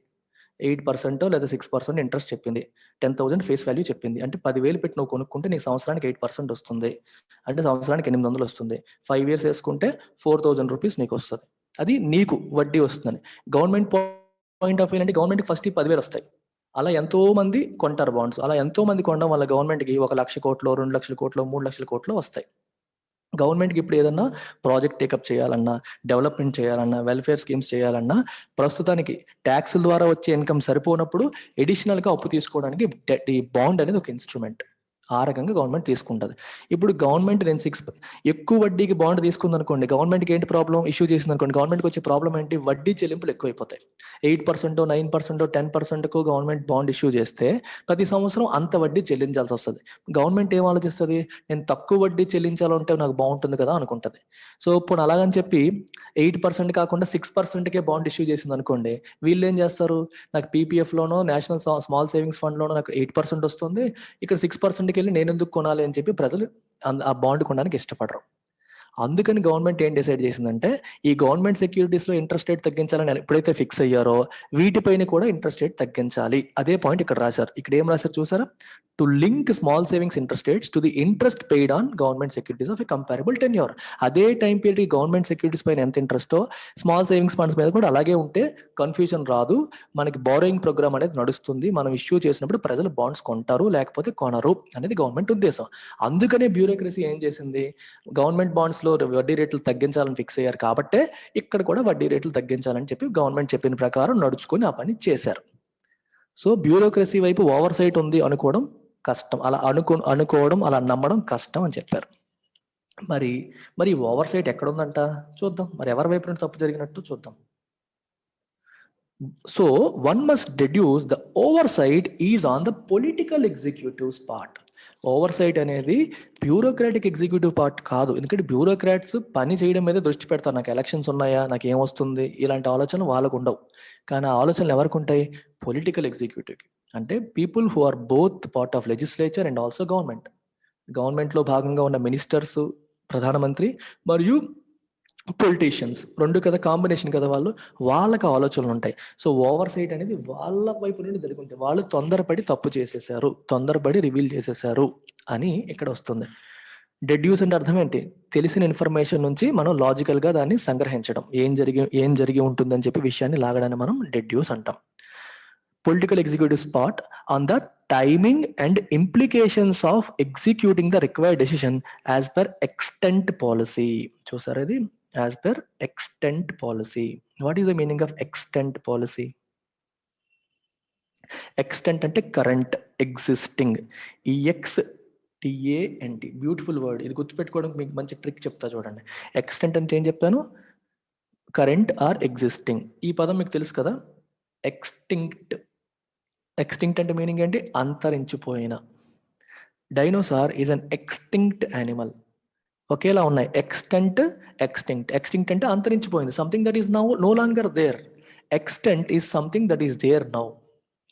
8% లేదా 6% ఇంట్రెస్ట్ చెప్పింది. 10,000 ఫేస్ వాల్యూ చెప్పింది. అంటే 10,000 పెట్టి నువ్వు కొనుక్కుంటే నీకు సంవత్సరానికి 8% వస్తుంది. అంటే సంవత్సరానికి 800 వస్తుంది. 5 years వేసుకుంటే 4,000 రూపీస్ నీకు వస్తుంది. అది నీకు వడ్డీ వస్తుందని. గవర్నమెంట్ పాయింట్ ఆఫ్ వ్యూ అంటే గవర్నమెంట్కి ఫస్ట్ 10,000 వస్తాయి. అలా ఎంతో మంది కొంటారు బాండ్స్. అలా ఎంతో మంది కొనడం వల్ల గవర్నమెంట్కి 1,00,000 కోట్లు, 2,00,000 కోట్లు, 3,00,000 కోట్లు వస్తాయి. గవర్నమెంట్కి ఇప్పుడు ఏదన్నా ప్రాజెక్ట్ టేకప్ చేయాలన్నా, డెవలప్మెంట్ చేయాలన్నా, వెల్ఫేర్ స్కీమ్స్ చేయాలన్నా ప్రస్తుతానికి ట్యాక్సుల ద్వారా వచ్చే ఇన్కమ్ సరిపోనప్పుడు ఎడిషనల్గా అప్పు తీసుకోవడానికి ఈ బాండ్ అనేది ఒక ఇన్స్ట్రుమెంట్. ఆ రకంగా గవర్నమెంట్ తీసుకుంటుంది. ఇప్పుడు గవర్నమెంట్ నేను ఎక్కువ వడ్డీకి బాండ్ తీసుకుంది అనుకోండి, గవర్నమెంట్కి ఏంటి ప్రాబ్లం? ఇష్యూ చేసింది అనుకోండి, గవర్నమెంట్కి వచ్చే ప్రాబ్లం ఏంటి? వడ్డీ చెల్లింపులు ఎక్కువైపోతాయి. 8%, 9%, 10%కు గవర్నమెంట్ బాండ్ ఇష్యూ చేస్తే ప్రతి సంవత్సరం అంత వడ్డీ చెల్లించాల్సి వస్తుంది. గవర్నమెంట్ ఏం ఆలోచిస్తుంది? నేను తక్కువ వడ్డీ చెల్లించాలంటే నాకు బాగుంటుంది కదా అనుకుంటుంది. సో ఇప్పుడు అలాగని చెప్పి 8% కాకుండా 6%కే బాండ్ ఇష్యూ చేసింది అనుకోండి, వీళ్ళు ఏం చేస్తారు? నాకు పీపీఎఫ్లోనో నేషనల్ స్మాల్ సేవింగ్స్ ఫండ్లోనో నాకు 8% వస్తుంది, ఇక్కడ 6%కి వెళ్ళి నేను ఎందుకు కొనాలి అని చెప్పి ప్రజలు ఆ బాండ్ కొనడానికి ఇష్టపడరు. అందుకని గవర్నమెంట్ ఏం డిసైడ్ చేసిందంటే ఈ గవర్నమెంట్ సెక్యూరిటీస్ లో ఇంట్రెస్ట్ రేట్ తగ్గించాలని ఎప్పుడైతే ఫిక్స్ అయ్యారో వీటిపైన కూడా ఇంట్రెస్ట్ రేట్ తగ్గించాలి. అదే పాయింట్ ఇక్కడ రాశారు. ఇక్కడ ఏం రాశారు చూసారా? To link small savings interest rates to the interest paid on government securities of a comparable tenure. అదే టైం పీరియడ్ గవర్నమెంట్ సెక్యూరిటీస్ పైన ఎంత ఇంట్రెస్టో స్మాల్ సేవింగ్స్ ఫండ్స్ మీద కూడా అలాగే ఉంటే కన్ఫ్యూజన్ రాదు. మనకి బారోయింగ్ ప్రోగ్రామ్ అనేది నడుస్తుంది. మనం ఇష్యూ చేసినప్పుడు ప్రజలు బాండ్స్ కొంటారు, లేకపోతే కొనరు అనేది గవర్నమెంట్ ఉద్దేశం. అందుకనే బ్యూరోక్రసీ ఏం చేసింది? గవర్నమెంట్ బాండ్స్ లో వడ్డీ రేట్లు తగ్గించాలని ఫిక్స్ అయ్యారు కాబట్టే ఇక్కడ కూడా వడ్డీ రేట్లు తగ్గించాలని చెప్పి గవర్నమెంట్ చెప్పిన ప్రకారం నడుచుకొని ఆ పని చేశారు. సో బ్యూరోక్రసీ వైపు ఓవర్ సైట్ ఉంది అనుకోవడం కష్టం. అలా అనుకోవడం, అలా నమ్మడం కష్టం అని చెప్పారు. మరి ఓవర్ సైట్ ఎక్కడ ఉందంట చూద్దాం. మరి ఎవరి వైపు నుండి తప్పు జరిగినట్టు చూద్దాం. So one must deduce the oversight is on the political executive's part. Oversight అనేది బ్యూరోక్రాటిక్ ఎగ్జిక్యూటివ్ పార్ట్ కాదు. ఎందుకంటే బ్యూరోక్రాట్స్ పని చేయడం మీద దృష్టి పెడతారు. నాకు ఎలక్షన్స్ ఉన్నాయా, నాకు ఏమొస్తుంది, ఇలాంటి ఆలోచనలు వాళ్ళకు ఉండవు. కానీ ఆ ఆలోచనలు ఎవరికి ఉంటాయి? పొలిటికల్ ఎగ్జిక్యూటివ్కి. అంటే people who are both part of legislature and also government. గవర్నమెంట్లో భాగంగా ఉన్న మినిస్టర్స్, ప్రధానమంత్రి మరియు పొలిటీషియన్స్, రెండు కదా, కాంబినేషన్ కదా వాళ్ళు, వాళ్ళకి ఆలోచనలు ఉంటాయి. సో ఓవర్ సైట్ అనేది వాళ్ళ వైపు నుండి జరుగుతుంది. వాళ్ళు తొందరపడి తప్పు చేసేసారు, తొందరపడి రివీల్ చేసేసారు అని ఇక్కడ వస్తుంది. డెడ్యూస్ అంటే అర్థం ఏంటి? తెలిసిన ఇన్ఫర్మేషన్ నుంచి మనం లాజికల్ గా దాన్ని సంగ్రహించడం, ఏం జరిగి ఉంటుందని చెప్పి విషయాన్ని లాగడాన్ని మనం డెడ్యూస్ అంటాం. Political executives part on the timing and implications of executing the required decision as per extent policy. చూసారు ఇది? As per extent policy. What is the meaning of extent policy? Extent అంటే current, existing. EXTANT beautiful word. ఇది గుర్తుపెట్టుకోవడానికి మీకు మంచి trick చెప్తా చూడండి. Extent అంటే ఏం చెప్పాను? Current or existing. ఈ పదం మీకు తెలుసు కదా. ఎక్స్టింక్ట్ అంటే మీనింగ్ ఏంటి? అంతరించిపోయిన. Dinosaur is an extinct animal. ఒకేలా ఉన్నాయి. ఎక్స్టింక్ట్ అంటే అంతరించిపోయింది. Something that is now no longer there. Extant is something that is there now.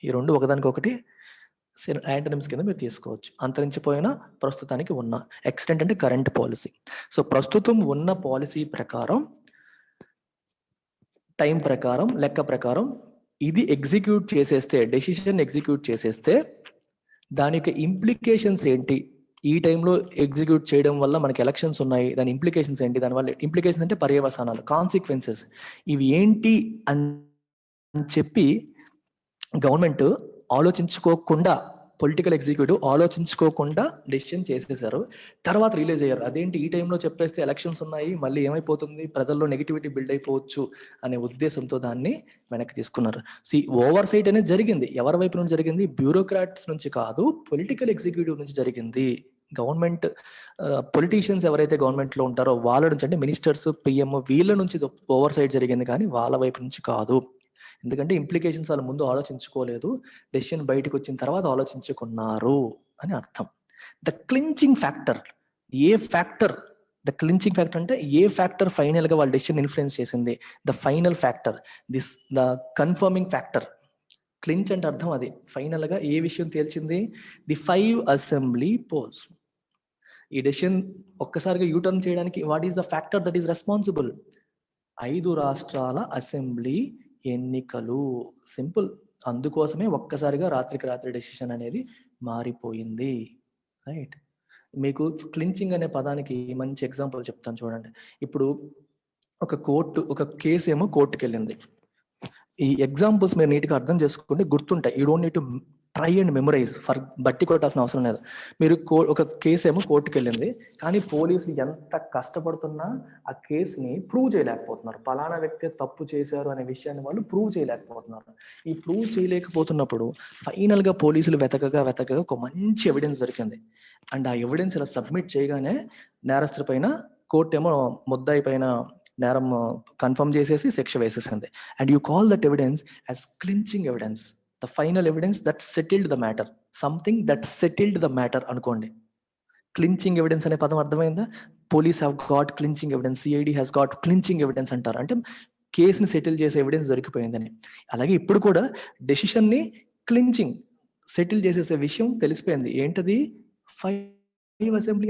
ఈ రెండు ఒకదానికొకటి యాంటనిమ్స్ కింద మీరు తీసుకోవచ్చు. అంతరించిపోయిన, ప్రస్తుతానికి ఉన్న. ఎక్స్టెంట్ అంటే కరెంట్ పాలసీ. సో ప్రస్తుతం ఉన్న పాలసీ ప్రకారం, టైం ప్రకారం, లెక్క ప్రకారం ఇది ఎగ్జిక్యూట్ చేసేస్తే, డెసిషన్ ఎగ్జిక్యూట్ చేసేస్తే దానికి ఇంప్లికేషన్స్ ఏంటి? ఈ టైంలో ఎగ్జిక్యూట్ చేయడం వల్ల మనకి ఎలక్షన్స్ ఉన్నాయి, దాని ఇంప్లికేషన్స్ ఏంటి? దానివల్ల ఇంప్లికేషన్స్ అంటే పర్యవసానాలు, కాన్సిక్వెన్సెస్. ఇవి ఏంటి అని చెప్పి గవర్నమెంట్ ఆలోచించుకోకుండా, పొలిటికల్ ఎగ్జిక్యూటివ్ ఆలోచించుకోకుండా డెసిషన్ చేసేసారు. తర్వాత రిలీజ్ అయ్యారు. అదేంటి ఈ టైంలో చెప్పేస్తే ఎలక్షన్స్ ఉన్నాయి, మళ్ళీ ఏమైపోతుంది, ప్రజల్లో నెగిటివిటీ బిల్డ్ అయిపోవచ్చు అనే ఉద్దేశంతో దాన్ని వెనక్కి తీసుకున్నారు. ఓవర్ సైట్ అనేది జరిగింది. ఎవరి వైపు నుంచి జరిగింది? బ్యూరోక్రాట్స్ నుంచి కాదు, పొలిటికల్ ఎగ్జిక్యూటివ్ నుంచి జరిగింది. గవర్నమెంట్ పొలిటీషియన్స్ ఎవరైతే గవర్నమెంట్ లో ఉంటారో వాళ్ళ నుంచి, అంటే మినిస్టర్స్, పిఎం, వీళ్ళ నుంచి ఓవర్ సైట్ జరిగింది, కానీ వాళ్ళ వైపు నుంచి కాదు. ఎందుకంటే ఇంప్లికేషన్స్ వాళ్ళు ముందు ఆలోచించుకోలేదు, డెసిషన్ బయటకు వచ్చిన తర్వాత ఆలోచించుకున్నారు అని అర్థం. The clinching factor, A factor the clinching factor అంటే ఏ ఫ్యాక్టర్ ఫైనల్ గా వాళ్ళ డెసిషన్ ఇన్ఫ్లుయెన్స్ చేసింది, the final factor, the confirming factor. Clinch అంటే అర్థం అది, ఫైనల్ గా ఏ విషయం తేల్చింది, ది 5 అసెంబ్లీ పోల్స్. ఈ డెసిషన్ ఒక్కసారిగా యూటర్న్ చేయడానికి what is the factor that is responsible, 5 రాష్ట్రాల అసెంబ్లీ ఎన్నికలు. సింపుల్. అందుకోసమే ఒక్కసారిగా రాత్రికి రాత్రి డెసిషన్ అనేది మారిపోయింది. రైట్. మీకు క్లించింగ్ అనే పదానికి మంచి ఎగ్జాంపుల్ చెప్తాను చూడండి. ఇప్పుడు ఒక కేసు ఏమో కోర్టుకి వెళ్ళింది. ఈ ఎగ్జాంపుల్స్ మీరు నీట్గా అర్థం చేసుకుంటే గుర్తుంటాయి. You don't need to try and memorise, for బట్టి కొట్టాల్సిన అవసరం లేదు. మీరు ఒక కేసు ఏమో కోర్టుకి వెళ్ళింది, కానీ పోలీసులు ఎంత కష్టపడుతున్నా ఆ కేసుని ప్రూవ్ చేయలేకపోతున్నారు. పలానా వ్యక్తి తప్పు చేశారు అనే విషయాన్ని వాళ్ళు ప్రూవ్ చేయలేకపోతున్నారు. ఈ ప్రూవ్ చేయలేకపోతున్నప్పుడు ఫైనల్ గా పోలీసులు వెతకగా ఒక మంచి ఎవిడెన్స్ దొరికింది. అండ్ ఆ ఎవిడెన్స్ ఇలా సబ్మిట్ చేయగానే నేరస్తుల పైన కోర్టు ఏమో ముద్దాయి పైన నేరం కన్ఫర్మ్ చేసేసి శిక్ష వేసేసింది. And you call that evidence as clinching evidence, the final evidence that settled the matter, something that settled the matter అనుకోండి. క్లించింగ్ ఎవిడెన్స్ అనే పదం అర్థమైందా? Police have got clinching evidence, CID has got clinching evidence అంటారు. అంటే కేసుని settle చేసే evidence దొరికిపోయిందని. అలాగే ఇప్పుడు కూడా డెసిషన్ని క్లించింగ్, సెటిల్ చేసేసే విషయం తెలిసిపోయింది. ఏంటది? 5 అసెంబ్లీ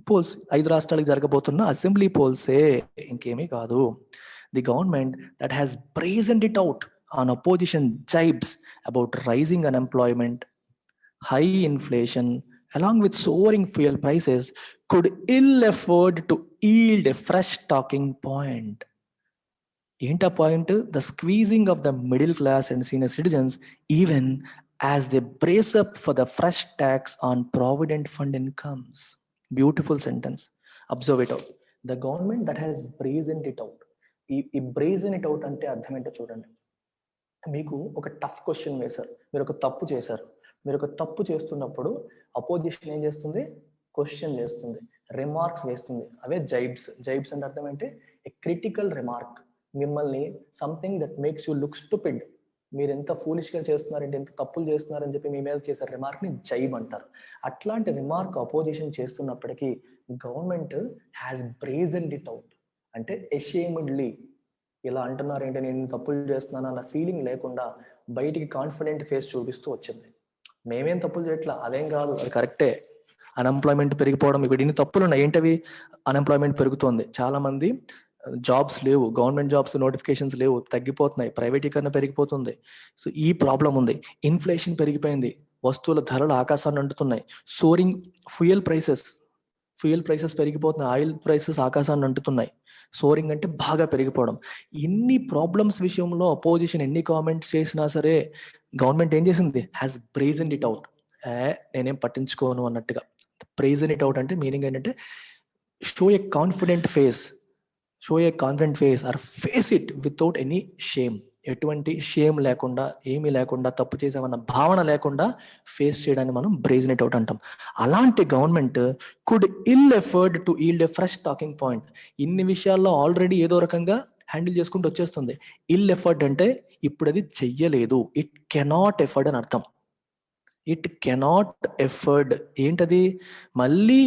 పోల్స్, 5 రాష్ట్రాలకు జరగబోతున్న అసెంబ్లీ పోల్సే, ఇంకేమీ కాదు. The government that has brazened it out on opposition jibes about rising unemployment, high inflation along with soaring fuel prices could ill afford to yield a fresh talking point. ఏంటా point? The squeezing of the middle class and senior citizens even as they brace up for the fresh tax on provident fund incomes. Beautiful sentence. Observe it out. The government that has brazened it out. ఈ brazen it out అంటే అర్థం ఏంటో చూడండి. మీకు ఒక tough question వేశారు, మీరు ఒక తప్పు చేశారు. మీరు ఒక తప్పు చేస్తున్నప్పుడు అపోజిషన్ ఏం చేస్తుంది? క్వశ్చన్ చేస్తుంది, రిమార్క్స్ వేస్తుంది. అవే జైబ్స్. జైబ్స్ అంటే అర్థం ఏంటి? A critical remark. మిమ్మల్ని something that makes you look stupid, మీరు ఎంత ఫూలిష్గా చేస్తున్నారంటే, ఎంత తప్పులు చేస్తున్నారని చెప్పి మీ మీద చేసే రిమార్క్ని జైబ్ అంటారు. అట్లాంటి రిమార్క్ అపోజిషన్ చేస్తున్నప్పటికీ government has brazened it out. అంటే ఎషేమ్డ్లీ ఇలా అంటున్నారంటే నేను తప్పులు చేస్తున్నాను అన్న ఫీలింగ్ లేకుండా బయటికి కాన్ఫిడెంట్ ఫేస్ చూపిస్తూ వచ్చింది. మేమేం తప్పులు చేయట్లా, అదేం కాదు, అది కరెక్టే. అన్ఎంప్లాయ్మెంట్ పెరిగిపోవడం, ఇక్కడ ఇన్ని తప్పులు ఉన్నాయి. ఏంటవి? అన్ఎంప్లాయ్మెంట్ పెరుగుతోంది, చాలా మంది జాబ్స్ లేవు, గవర్నమెంట్ జాబ్స్ నోటిఫికేషన్స్ లేవు, తగ్గిపోతున్నాయి, ప్రైవేటీకరణ పెరిగిపోతుంది. సో ఈ ప్రాబ్లం ఉంది. ఇన్ఫ్లేషన్ పెరిగిపోయింది, వస్తువుల ధరలు ఆకాశాన్ని అంటుతున్నాయి. సోరింగ్ ఫ్యూయల్ ప్రైసెస్ పెరిగిపోతున్నాయి, ఆయిల్ ప్రైసెస్ ఆకాశాన్ని అంటుతున్నాయి. సోరింగ్ అంటే బాగా పెరిగిపోవడం. ఇన్ని ప్రాబ్లమ్స్ విషయంలో అపోజిషన్ ఎన్ని కామెంట్స్ చేసినా సరే గవర్నమెంట్ ఏం చేసింది? Has brazened it out. నేనేం పట్టించుకోను అన్నట్టుగా. బ్రేజన్ ఇట్ అవుట్ అంటే మీనింగ్ ఏంటంటే show a confident face, or face it without any shame. ఎటువంటి షేమ్ లేకుండా, ఏమీ లేకుండా, తప్పు చేసామన్న భావన లేకుండా ఫేస్ చేయడాన్ని మనం బ్రేజన్ ఇట్ అవుట్ అంటాం. అలాంటి government could ill afford to yield a fresh talking point. ఇన్ని విషయాల్లో ఆల్రెడీ ఏదో రకంగా హ్యాండిల్ చేసుకుంటూ వచ్చేస్తుంది. ఇల్ ఎఫర్డ్ అంటే ఇప్పుడు అది చెయ్యలేదు. ఇట్ కెనాట్ ఎఫర్డ్ అని అర్థం. ఇట్ కెనాట్ ఎఫర్డ్ ఏంటది? మళ్ళీ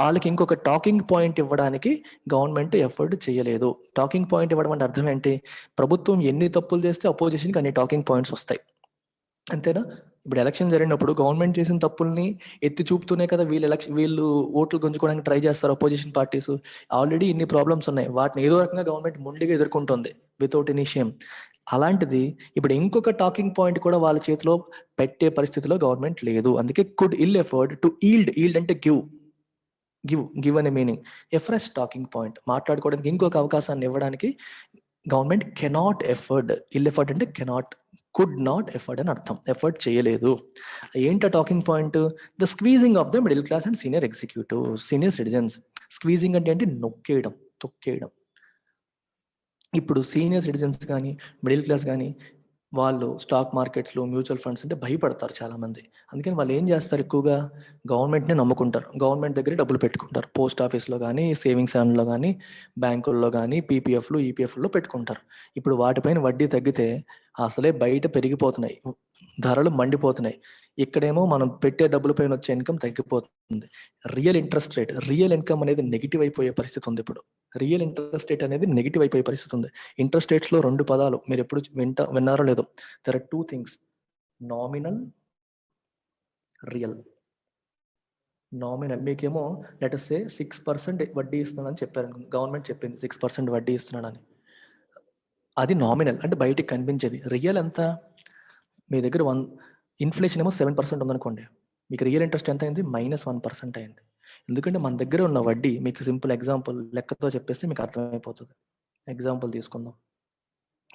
వాళ్ళకి ఇంకొక టాకింగ్ పాయింట్ ఇవ్వడానికి గవర్నమెంట్ ఎఫర్డ్ చేయలేదు. టాకింగ్ పాయింట్ ఇవ్వడం అంటే అర్థం ఏంటి? ప్రభుత్వం ఎన్ని తప్పులు చేస్తే అపోజిషన్కి అన్ని టాకింగ్ పాయింట్స్ వస్తాయి, అంతేనా? ఇప్పుడు ఎలక్షన్ జరిగినప్పుడు గవర్నమెంట్ చేసిన తప్పుల్ని ఎత్తి చూపుతూనే కదా వీళ్ళు ఓట్లు గుంజుకోవడానికి ట్రై చేస్తారు అపోజిషన్ పార్టీస్. ఆల్రెడీ ఇన్ని ప్రాబ్లమ్స్ ఉన్నాయి, వాటిని ఏదో రకంగా గవర్నమెంట్ మొండిగా ఎదుర్కొంటుంది వితౌట్ ఎనీ షేమ్. అలాంటిది ఇప్పుడు ఇంకొక టాకింగ్ పాయింట్ కూడా వాళ్ళ చేతిలో పెట్టే పరిస్థితిలో గవర్నమెంట్ లేదు. అందుకే could ill afford to yield అంటే గివ్ అనే meaning. A fresh talking point, మాట్లాడుకోవడానికి ఇంకొక అవకాశాన్ని ఇవ్వడానికి government cannot afford. Ill afford అంటే కెనాట్, కుడ్ నాట్ ఎఫర్డ్ అని అర్థం. ఎఫర్డ్ చేయలేదు. ఏంట talking point? The squeezing of the middle class and senior citizens. Squeezing అంటే తొక్కేయడం. ఇప్పుడు సీనియర్ సిటిజన్స్ కానీ, మిడిల్ క్లాస్ కానీ వాళ్ళు స్టాక్ మార్కెట్స్లో మ్యూచువల్ ఫండ్స్ అంటే భయపడతారు చాలామంది. అందుకని వాళ్ళు ఏం చేస్తారు, ఎక్కువగా గవర్నమెంట్ని నమ్ముకుంటారు. గవర్నమెంట్ దగ్గర డబ్బులు పెట్టుకుంటారు. పోస్ట్ ఆఫీస్లో కానీ, సేవింగ్స్ యాన్డ్లో కానీ, బ్యాంకుల్లో కానీ, పీపీఎఫ్లు ఈపీఎఫ్లో పెట్టుకుంటారు. ఇప్పుడు వాటిపైన వడ్డీ తగ్గితే అసలే బయట పెరిగిపోతున్నాయి, ధరలు మండిపోతున్నాయి. ఇక్కడేమో మనం పెట్టే డబ్బులపైన వచ్చే ఇన్కమ్ తగ్గిపోతుంది. Real interest rate, real income అనేది నెగిటివ్ అయిపోయే పరిస్థితి ఉంది. ఇప్పుడు రియల్ ఇంట్రెస్ట్ రేట్ అనేది నెగిటివ్ అయిపోయే పరిస్థితి ఉంది. ఇంట్రెస్ట్ రేట్స్లో 2 పదాలు మీరు ఎప్పుడు విన్నారో లేదో. There are 2 things, nominal, real. Nominal మీకేమో లెట్ అస్ సే 6% వడ్డీ ఇస్తున్నానని చెప్పారు, గవర్నమెంట్ చెప్పింది 6% వడ్డీ ఇస్తున్నానని. అది నామినల్, అంటే బయటికి కనిపించేది. రియల్ ఎంత, మీ దగ్గర ఇన్ఫ్లేషన్ ఏమో 7% ఉందనుకోండి, మీకు రియల్ ఇంట్రెస్ట్ ఎంత అయింది, -1% అయింది. ఎందుకంటే మన దగ్గర ఉన్న వడ్డీ, మీకు సింపుల్ ఎగ్జాంపుల్ లెక్కతో చెప్పేస్తే మీకు అర్థమైపోతుంది. ఎగ్జాంపుల్ తీసుకుందాం.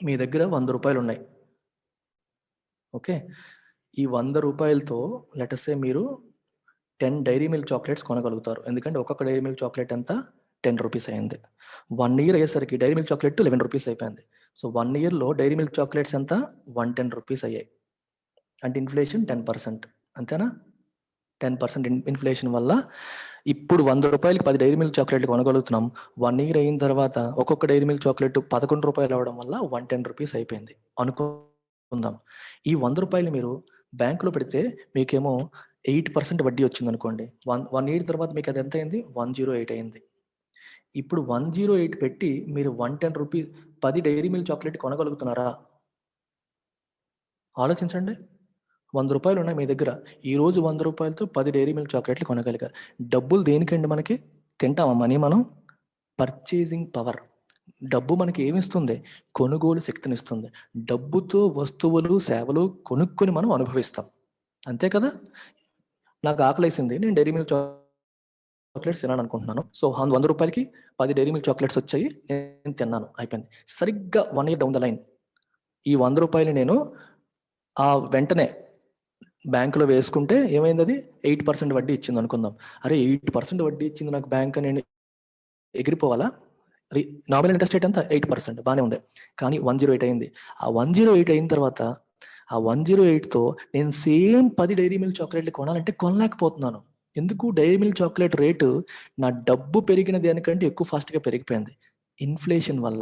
మీ దగ్గర 100 రూపాయలు ఉన్నాయి. ఓకే, ఈ 100 రూపాయలతో లెట్ అస్ సే మీరు 10 డైరీ మిల్క్ చాక్లెట్స్ కొనగలుగుతారు. ఎందుకంటే ఒక్కొక్క డైరీ మిల్క్ చాక్లెట్ ఎంత, 10 రూపీస్ అయింది. 1 ఇయర్ అయ్యేసరికి డైరీ మిల్క్ చాక్లెట్ 11 రూపీస్ అయిపోయింది. సో 1 ఇయర్లో డైరీ మిల్క్ చాక్లెట్స్ ఎంత, 110 రూపీస్ అయ్యాయి. అంటే ఇన్ఫ్లేషన్ 10%, అంతేనా? 10% ఇన్ఫ్లేషన్ వల్ల ఇప్పుడు 100 రూపాయలకి 10 డైరీ మిల్క్ చాక్లెట్లు కొనగలుగుతున్నాం. 1 ఇయర్ అయిన తర్వాత ఒక్కొక్క డైరీ మిల్క్ చాక్లెట్ 11 రూపాయలు అవడం వల్ల 110 రూపీస్ అయిపోయింది అనుకుందాం. ఈ 100 రూపాయలు మీరు బ్యాంకులో పెడితే మీకేమో 8% వడ్డీ వచ్చింది అనుకోండి. 1 ఇయర్ తర్వాత మీకు అది ఎంత అయింది, 108 అయింది. ఇప్పుడు 108 పెట్టి మీరు 110 రూపీస్ 10 డైరీ మిల్క్ చాక్లెట్ కొనగలుగుతున్నారా? ఆలోచించండి. 100 రూపాయలు ఉన్నాయి మీ దగ్గర. ఈరోజు 100 రూపాయలతో 10 డైరీ మిల్క్ చాక్లెట్లు కొనగలిగారు. డబ్బులు దేనికండి మనకి? తింటామా మనీ మనం? Purchasing power. డబ్బు మనకి ఏమిస్తుంది? కొనుగోలు శక్తినిస్తుంది. డబ్బుతో వస్తువులు, సేవలు కొనుక్కొని మనం అనుభవిస్తాం, అంతే కదా? నాకు ఆకలేసింది, నేను డైరీ మిల్క్ చాక్లెట్స్ తినాను అనుకుంటున్నాను. సో 100 రూపాయలకి 10 డైరీ మిల్క్ చాక్లెట్స్ వచ్చాయి, నేను తిన్నాను, అయిపోయింది. సరిగ్గా 1 ఇయర్ డౌన్ ద లైన్ ఈ 100 రూపాయలు నేను వెంటనే బ్యాంకులో వేసుకుంటే ఏమైంది, అది 8% వడ్డీ ఇచ్చింది అనుకుందాం. అరే 8% వడ్డీ ఇచ్చింది నాకు బ్యాంక్ అని నేను ఎగిరిపోవాలా? నామినల్ ఇంట్రెస్ట్ రేట్ ఎంత, 8%, బాగానే ఉంది. కానీ 108 అయింది. ఆ 108 అయిన తర్వాత ఆ 108తో నేను సేమ్ 10 డైరీ మిల్క్ చాక్లెట్లు కొనాలంటే కొనలేకపోతున్నాను. ఎందుకు? డైరీ మిల్క్ చాక్లెట్ రేటు నా డబ్బు పెరిగిన దానికంటే ఎక్కువ ఫాస్ట్గా పెరిగిపోయింది, ఇన్ఫ్లేషన్ వల్ల.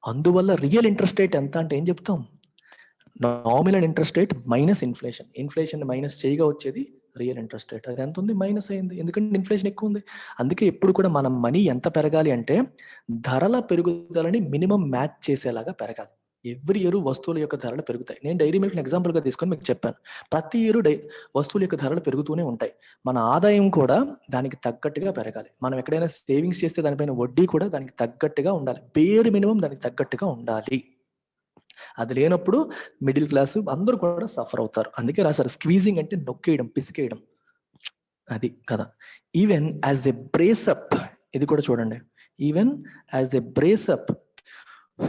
అందువల్ల రియల్ ఇంట్రెస్ట్ రేట్ ఎంత అంటే ఏం చెప్తాం? Nominal interest rate minus inflation. Inflation minus చేయగా వచ్చేది రియల్ ఇంట్రెస్ట్ రేట్. అది ఎంత ఉంది, మైనస్ అయింది, ఎందుకంటే ఇన్ఫ్లేషన్ ఎక్కువ ఉంది. అందుకే ఎప్పుడు కూడా మన మనీ ఎంత పెరగాలి అంటే ధరల పెరుగుదలని మినిమం మ్యాచ్ చేసేలాగా పెరగాలి. ఎవ్రీ ఇయర్ వస్తువుల యొక్క ధరలు పెరుగుతాయి. నేను డైరీ మిల్క్ ఎగ్జాంపుల్గా తీసుకొని మీకు చెప్పాను. ప్రతి ఇయర్ వస్తువుల యొక్క ధరలు పెరుగుతూనే ఉంటాయి. మన ఆదాయం కూడా దానికి తగ్గట్టుగా పెరగాలి. మనం ఎక్కడైనా సేవింగ్స్ చేస్తే దానిపైన వడ్డీ కూడా దానికి తగ్గట్టుగా ఉండాలి. బేర్ మినిమం దానికి తగ్గట్టుగా ఉండాలి. అది లేనప్పుడు మిడిల్ క్లాస్ అందరూ కూడా సఫర్ అవుతారు. అందుకే రాశారు, స్క్వీజింగ్ అంటే నొక్కేయడం, పిసికేయడం, అది కదా. ఈవెన్ యాజ్ ఎ బ్రేసప్, ఇది కూడా చూడండి, even as a brace up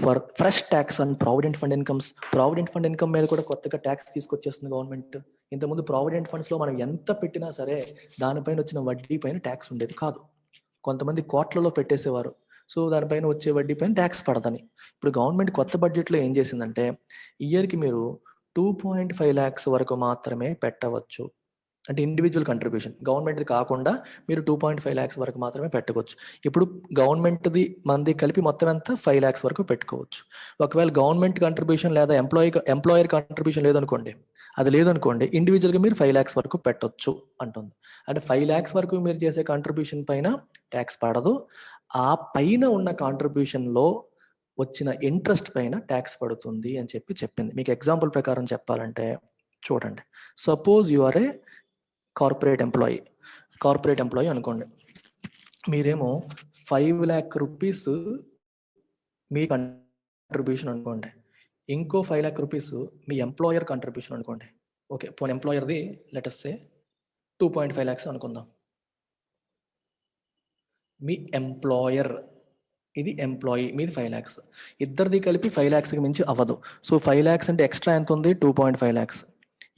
for fresh tax on provident fund incomes. Provident fund income మీద కూడా కొత్తగా ట్యాక్స్ తీసుకొచ్చేస్తుంది గవర్నమెంట్. ఇంతకుముందు ప్రావిడెంట్ ఫండ్స్ లో మనం ఎంత పెట్టినా సరే దానిపైన వచ్చిన వడ్డీ పైన ట్యాక్స్ ఉండేది కాదు. కొంతమంది కోట్లలో పెట్టేసేవారు, సో దానిపైన వచ్చే వడ్డీ పైన ట్యాక్స్ పడదని. ఇప్పుడు గవర్నమెంట్ కొత్త బడ్జెట్లో ఏం చేసిందంటే, ఇయర్కి మీరు 2.5 lakhs వరకు మాత్రమే పెట్టవచ్చు. అంటే ఇండివిజువల్ కంట్రిబ్యూషన్, గవర్నమెంట్ది కాకుండా మీరు 2.5 lakhs వరకు మాత్రమే పెట్టుకోవచ్చు. ఇప్పుడు గవర్నమెంట్ది మనది కలిపి మొత్తం ఎంత, 5 lakhs వరకు పెట్టుకోవచ్చు. ఒకవేళ గవర్నమెంట్ కంట్రిబ్యూషన్ లేదా ఎంప్లాయర్ కంట్రిబ్యూషన్ లేదనుకోండి, అది లేదనుకోండి, ఇండివిజువల్గా మీరు 5 lakhs వరకు పెట్టొచ్చు అంటుంది. అంటే 5 lakhs వరకు మీరు చేసే కాంట్రిబ్యూషన్ పైన ట్యాక్స్ పడదు. ఆ పైన ఉన్న కాంట్రిబ్యూషన్లో వచ్చిన ఇంట్రెస్ట్ పైన ట్యాక్స్ పడుతుంది అని చెప్పింది. మీకు ఎగ్జాంపుల్ ప్రకారం చెప్పాలంటే చూడండి, suppose you are a corporate employee అనుకోండి. మీరేమో 5 lakh rupees మీ కంట్రిబ్యూషన్ అనుకోండి, ఇంకో 5 lakh rupees మీ ఎంప్లాయర్ కంట్రిబ్యూషన్ అనుకోండి. ఓకే, పోనీ ఎంప్లాయర్ది లెట్ అస్ సే 2.5 lakhs అనుకుందాం. మీ ఎంప్లాయర్, ఇది ఎంప్లాయీ, మీది 5 lakhs. ఇద్దరిది కలిపి 5 lakhsకి మించి అవ్వదు. సో 5 lakhs అంటే ఎక్స్ట్రా ఎంత ఉంది, 2.5 lakhs.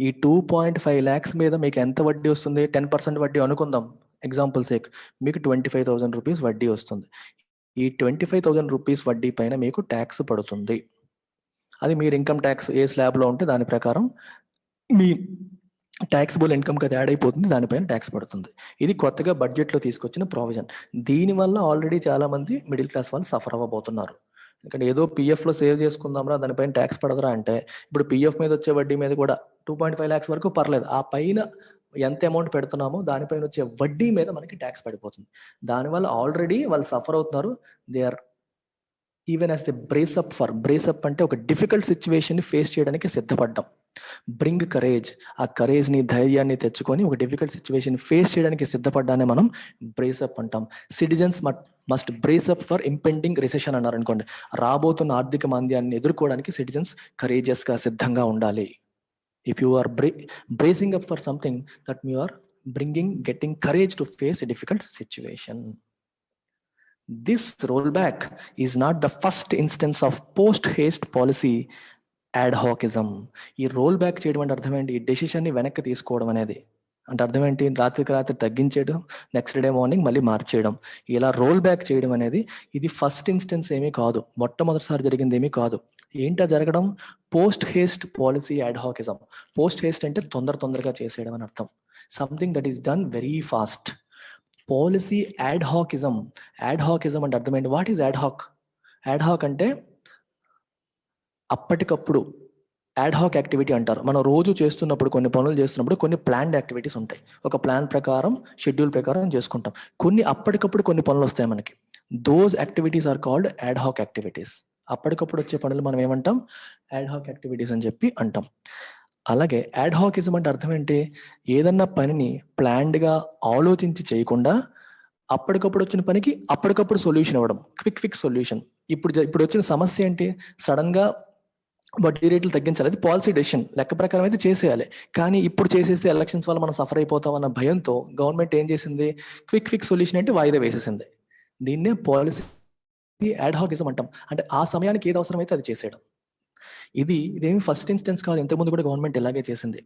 ఈ 2.5 lakhs మీద మీకు ఎంత వడ్డీ వస్తుంది, 10% వడ్డీ అనుకుందాం ఎగ్జాంపుల్ సేక్, మీకు 25,000 రూపీస్ వడ్డీ వస్తుంది. ఈ 25,000 రూపీస్ వడ్డీ పైన మీకు ట్యాక్స్ పడుతుంది. అది మీరు ఇన్కమ్ ట్యాక్స్ ఏ స్లాబ్లో ఉంటే దాని ప్రకారం మీ ట్యాక్సిబుల్ ఇన్కమ్కి అది యాడ్ అయిపోతుంది, దానిపైన ట్యాక్స్ పడుతుంది. ఇది కొత్తగా బడ్జెట్లో తీసుకొచ్చిన ప్రావిజన్. దీనివల్ల ఆల్రెడీ చాలామంది మిడిల్ క్లాస్ వాళ్ళు సఫర్ అవ్వబోతున్నారు. ఎందుకంటే ఏదో పిఎఫ్లో సేవ్ చేసుకుందాంరా దానిపైన ట్యాక్స్ పడదురా అంటే, ఇప్పుడు పిఎఫ్ మీద వచ్చే వడ్డీ మీద కూడా 2.5 lakhs వరకు పర్లేదు, ఆ పైన ఎంత అమౌంట్ పెడుతున్నామో దానిపైన వచ్చే వడ్డీ మీద మనకి ట్యాక్స్ పడిపోతుంది. దానివల్ల ఆల్రెడీ వాళ్ళు సఫర్ అవుతున్నారు. They are even as the brace up అంటే ఒక డిఫికల్ట్ సిచ్యువేషన్ని ఫేస్ చేయడానికి సిద్ధపడ్డాం. బ్రింగ్ కరేజ్, ఆ కరేజ్ని ధైర్యాన్ని తెచ్చుకొని ఒక డిఫికల్ట్ సిచ్యువేషన్ ఫేస్ చేయడానికి సిద్ధపడ్డానే మనం బ్రేసప్ అంటాం. Citizens must brace up for impending recession అన్నారు అనుకోండి, రాబోతున్న ఆర్థిక మాంద్యాన్ని ఎదుర్కోవడానికి సిటిజన్స్ కరేజియస్గా సిద్ధంగా ఉండాలి. If you are bracing up for something, that you are getting courage to face a difficult situation. This rollback is not the first instance of post-haste policy adhocism. ఈ roll back చేయడం అంటే అర్థం ఏంటి? ఈ డెసిషన్ని వెనక్కి తీసుకోవడం అనేది అంటే అర్థం ఏంటి? రాత్రికి రాత్రి తగ్గించేయడం, నెక్స్ట్ డే మార్నింగ్ మళ్ళీ మార్చేయడం. ఇలా రోల్ బ్యాక్ చేయడం అనేది ఇది ఫస్ట్ ఇన్స్టెన్స్ ఏమీ కాదు, మొట్టమొదటిసారి జరిగింది ఏమీ కాదు. ఏంటా జరగడం? Post haste policy adhocism. Post haste అంటే తొందరగా చేసేయడం అని అర్థం. Something that is done very fast. Policy adhocism. Adhocism అంటే అర్థం ఏంటి? What is ad hoc? అడ్హాక్ అంటే అప్పటికప్పుడు అడ్హాక్ యాక్టివిటీ అంటారు. మనం రోజు చేస్తున్నప్పుడు, కొన్ని పనులు చేస్తున్నప్పుడు కొన్ని ప్లాన్డ్ యాక్టివిటీస్ ఉంటాయి. ఒక ప్లాన్ ప్రకారం, షెడ్యూల్ ప్రకారం చేసుకుంటాం. కొన్ని అప్పటికప్పుడు కొన్ని పనులు వస్తాయి మనకి. Those activities are called ad hoc activities. అప్పటికప్పుడు వచ్చే పనులు మనం ఏమంటాం? అడ్హాక్ యాక్టివిటీస్ అని చెప్పి అంటాం. అలాగే అడ్హాకిజం అంటే అర్థం ఏంటి? ఏదన్నా పనిని ప్లాన్డ్గా ఆలోచించి చేయకుండా అప్పటికప్పుడు వచ్చిన పనికి అప్పటికప్పుడు సొల్యూషన్ ఇవ్వడం, క్విక్ సొల్యూషన్. ఇప్పుడు వచ్చిన సమస్య ఏంటి? సడన్ గా వడ్డీ రేట్లు తగ్గించాలి, అది పాలసీ డెసిషన్, లెక్క ప్రకారం అయితే చేసేయాలి. కానీ ఇప్పుడు చేసేస్తే ఎలక్షన్స్ వల్ల మనం సఫర్ అయిపోతాం అన్న భయంతో గవర్నమెంట్ ఏం చేసింది? క్విక్ సొల్యూషన్ అంటే వాయిదా వేసేసింది. దీన్నే పాలసీ అడ్హాకిజం అంటాం. అంటే ఆ సమయానికి ఏది అవసరమైతే అది చేసేయడం. ఇదేమి ఫస్ట్ ఇన్స్టెన్స్ కాదు, ఇంతకుముందు కూడా గవర్నమెంట్ ఇలాగే చేసింది.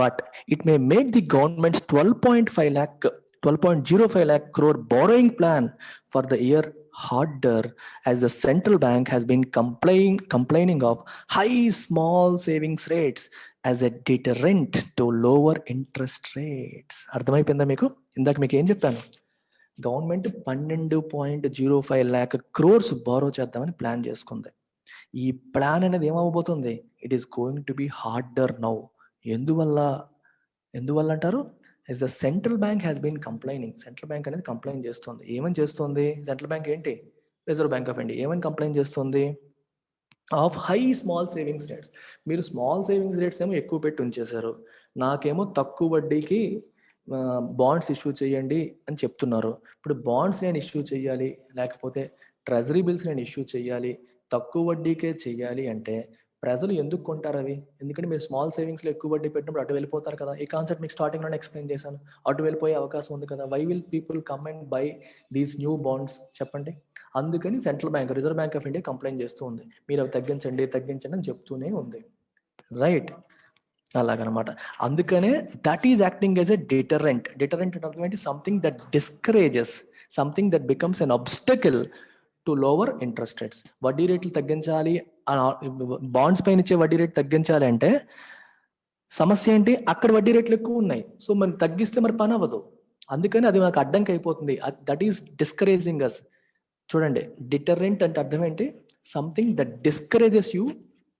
But it may make the governments 12.05 lakh crore borrowing plan for the year harder, as the central bank has been complaining of high small savings rates as a deterrent to lower interest rates. అర్థమైపోయిందా మీకు? ఇందాక మీకు ఏం చెప్పాను? Government 12.05 lakh crores borrow చేద్దామని plan చేసుకుంది. ఈ plan అనేది ఏమవబోతుంది? It is going to be harder now. ఎందువల్ల అంటారు? as the central bank has been complaining. Central bank అనేది కంప్లైంట్ చేస్తుంది. ఏమని చేస్తుంది? సెంట్రల్ బ్యాంక్ ఏంటి? Reserve bank of India. ఏమని కంప్లైంట్ చేస్తుంది? Of high small savings rates. మీరు స్మాల్ సేవింగ్స్ రేట్స్ ఏమో ఎక్కువ పెట్టి ఉంచేశారు, నాకేమో తక్కువ వడ్డీకి బాండ్స్ ఇష్యూ చేయండి అని చెప్తున్నారు. ఇప్పుడు బాండ్స్ నేను ఇష్యూ చేయాలి, లేకపోతే ట్రెజరీ బిల్స్ నేను ఇష్యూ చేయాలి, తక్కువ వడ్డీకే చెయ్యాలి అంటే ప్రజలు ఎందుకు కొంటారు అవి? ఎందుకంటే మీరు స్మాల్ సేవింగ్స్లో ఎక్కువ వడ్డీ పెట్టినప్పుడు అటు వెళ్ళిపోతారు కదా. ఈ కాన్సెప్ట్ మీకు స్టార్టింగ్లోనే ఎక్స్ప్లెయిన్ చేశాను. అటు వెళ్ళిపోయే అవకాశం ఉంది కదా. Why will people come and buy these new bonds చెప్పండి. అందుకని central bank, reserve bank of India complaint చేస్తూ ఉంది, మీరు అవి తగ్గించండి అని చెప్తూనే ఉంది. రైట్, అలాగనమాట. అందుకనే that is acting as a deterrent. Deterrent అంటే అర్థం ఏంటి? Something that discourages, something that becomes an obstacle to lower interest rates. వడ్డీ రేట్లు తగ్గించాలి, బాండ్స్ పైన ఇచ్చే వడ్డీ రేట్ తగ్గించాలి అంటే సమస్య ఏంటి? అక్కడ వడ్డీ రేట్లు ఎక్కువ ఉన్నాయి, సో మనం తగ్గిస్తే మరి పని అవ్వదు. అందుకని అది మనకు అడ్డంకి అయిపోతుంది. That is discouraging us. చూడండి, డిటరెంట్ అంటే అర్థం ఏంటి? Something that discourages you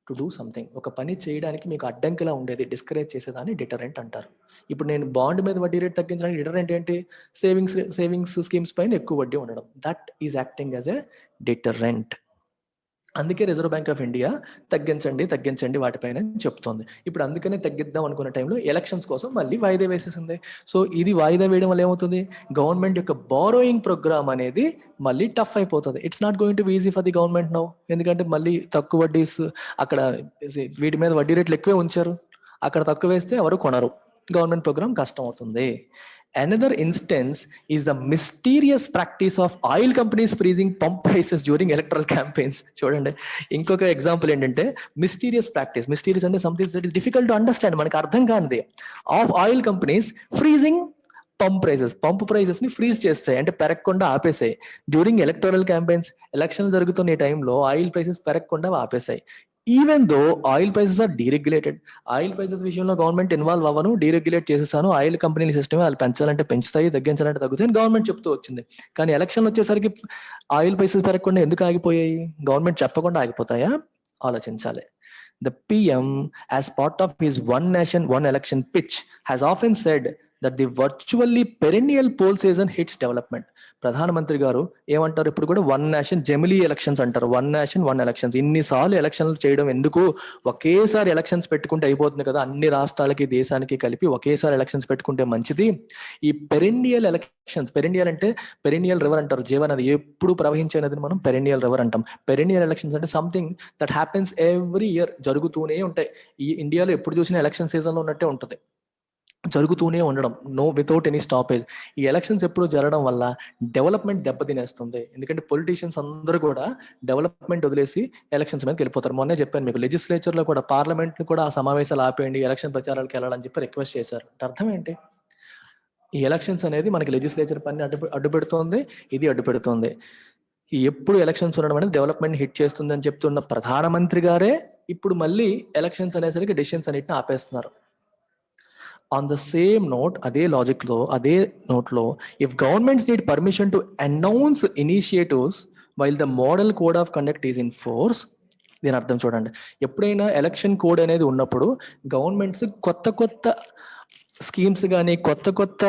to do something. ఒక పని చేయడానికి మీకు అడ్డంకిలా ఉండేది, డిస్కరేజ్ చేసేదాన్ని డిటరెంట్ అంటారు. ఇప్పుడు నేను బాండ్ మీద వడ్డీ రేట్ తగ్గించడానికి డిటరెంట్ ఏంటి? సేవింగ్స్ స్కీమ్స్ పైన ఎక్కువ వడ్డీ ఉండడం. That is acting as a deterrent. అందుకే రిజర్వ్ బ్యాంక్ ఆఫ్ ఇండియా తగ్గించండి వాటిపైన చెప్తోంది. ఇప్పుడు అందుకనే తగ్గిద్దాం అనుకున్న టైంలో ఎలక్షన్స్ కోసం మళ్ళీ వాయిదా వేసేసింది. సో ఇది వాయిదా వేయడం వల్ల ఏమవుతుంది? గవర్నమెంట్ యొక్క బారోయింగ్ ప్రోగ్రామ్ అనేది మళ్ళీ టఫ్ అయిపోతుంది. It's not going to be easy for the government now. ఎందుకంటే మళ్ళీ తక్కువ వడ్డీస్, అక్కడ వీటి మీద వడ్డీ రేట్లు ఎక్కువే ఉంచారు, అక్కడ తక్కువ వేస్తే ఎవరు కొనరు, గవర్నమెంట్ ప్రోగ్రామ్ కష్టం అవుతుంది. Another instance is the mysterious practice of oil companies freezing pump prices during electoral campaigns. చూడండి, ఇంకొక ఎగ్జాంపుల్ ఏంటంటే మిస్టీరియస్ ప్రాక్టీస్. మిస్టీరియస్ అంటే something that is difficult to understand, మనకు అర్థం కానిది. Of oil companies freezing pump prices ని freeze చేస్తాయి, అంటే పెరగకుండా ఆపేసాయి. డ్యూరింగ్ ఎలక్టోరల్ క్యాంపెయిన్స్, ఎలక్షన్లు జరుగుతున్న ఈ టైంలో ఆయిల్ ప్రైసెస్ పెరగకుండా ఆపేసాయి. Even though oil prices are deregulated. Oil prices విషయంలో గవర్నమెంట్ ఇన్వాల్వ్ అవ్వను, డీరెగ్యులేట్ చేసేసాను, ఆయిల్ కంపెనీల సిస్టమే వాళ్ళు పెంచాలంటే పెంచుతాయి, తగ్గించాలంటే తగ్గుతాయి గవర్నమెంట్ చెప్తూ వచ్చింది. కానీ ఎలక్షన్లు వచ్చేసరికి ఆయిల్ ప్రైసెస్ పెరగకుండా ఎందుకు ఆగిపోయాయి? గవర్నమెంట్ చెప్పకుండా ఆగిపోతాయా? ఆలోచించాలి. The PM, as part of his one nation, one election pitch, has often said that the virtually perennial poll season hits development. ప్రధానమంత్రి గారు ఏమంటారు? ఇప్పుడు కూడా వన్ నేషన్ జెమిలీ ఎలక్షన్స్ అంటారు. One nation one elections. ఇన్నిసార్లు ఎలక్షన్లు చేయడం ఎందుకు? ఒకేసారి ఎలక్షన్స్ పెట్టుకుంటే అయిపోతుంది కదా, అన్ని రాష్ట్రాలకి దేశానికి కలిపి ఒకేసారి ఎలక్షన్స్ పెట్టుకుంటే మంచిది. ఈ పెరెన్నియల్ ఎలక్షన్స్, పెరెన్నియల్ అంటే పెరెన్నియల్ రివర్ అంటారు, జీవనది ఎప్పుడు ప్రవహించే నదిని మనం పెరెన్నియల్ రివర్ అంటాం. పెరెన్నియల్ ఎలక్షన్స్ అంటే something that happens every year, జరుగుతూనే ఉంటాయి. ఈ ఇండియాలో ఎప్పుడు చూసినా ఎలక్షన్ సీజన్లో ఉన్నట్టే ఉంటుంది, జరుగుతూనే ఉండడం, నో వితౌట్ ఎనీ స్టాపేజ్. ఈ ఎలక్షన్స్ ఎప్పుడు జరగడం వల్ల డెవలప్మెంట్ దెబ్బతినేస్తుంది. ఎందుకంటే పొలిటీషియన్స్ అందరూ కూడా డెవలప్మెంట్ వదిలేసి ఎలక్షన్స్ మీదకి వెళ్ళిపోతారు. మొన్నే చెప్పాను మీకు, లెజిస్లేచర్లో కూడా పార్లమెంట్ని కూడా ఆ సమావేశాలు ఆపేయండి, ఎలక్షన్ ప్రచారాలకు వెళ్ళాలని చెప్పి రిక్వెస్ట్ చేశారు. అర్థం ఏంటి? ఈ ఎలక్షన్స్ అనేది మనకి లెజిస్లేచర్ పని అడ్డుపెడుతోంది, ఇది అడ్డుపెడుతోంది. ఎప్పుడు ఎలక్షన్స్ ఉండడం అనేది డెవలప్మెంట్ హిట్ చేస్తుంది అని చెప్తున్న ప్రధానమంత్రి గారే ఇప్పుడు మళ్ళీ ఎలక్షన్స్ అనేసరికి డెసిషన్స్ అన్నిటిని ఆపేస్తున్నారు. ఆన్ ద సేమ్ నోట్, అదే లాజిక్ లో, అదే నోట్ లో, if governments need permission to announce initiatives while the model code of conduct is in force, దీని అర్థం చూడండి. ఎప్పుడైనా ఎలక్షన్ కోడ్ అనేది ఉన్నప్పుడు గవర్నమెంట్స్ కొత్త స్కీమ్స్ కానీ కొత్త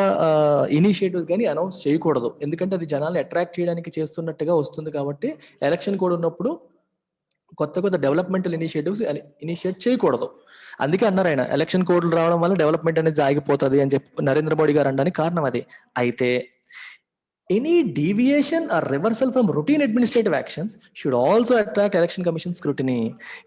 ఇనిషియేటివ్స్ కానీ అనౌన్స్ చేయకూడదు. ఎందుకంటే అది జనాల్ని అట్రాక్ట్ చేయడానికి చేస్తున్నట్టుగా వస్తుంది. కాబట్టి ఎలక్షన్ కోడ్ ఉన్నప్పుడు కొత్త డెవలప్మెంటల్ ఇనిషియేటివ్స్ ఇనిషియేట్ చేయకూడదు. అందుకే అన్నారు ఆయన, ఎలక్షన్ కోడ్లు రావడం వల్ల డెవలప్మెంట్ అనేది ఆగిపోతుంది అని చెప్పి నరేంద్ర మోడీ గారు అనడానికి కారణం అది. అయితే any deviation or reversal from routine administrative actions should also attract election commission scrutiny.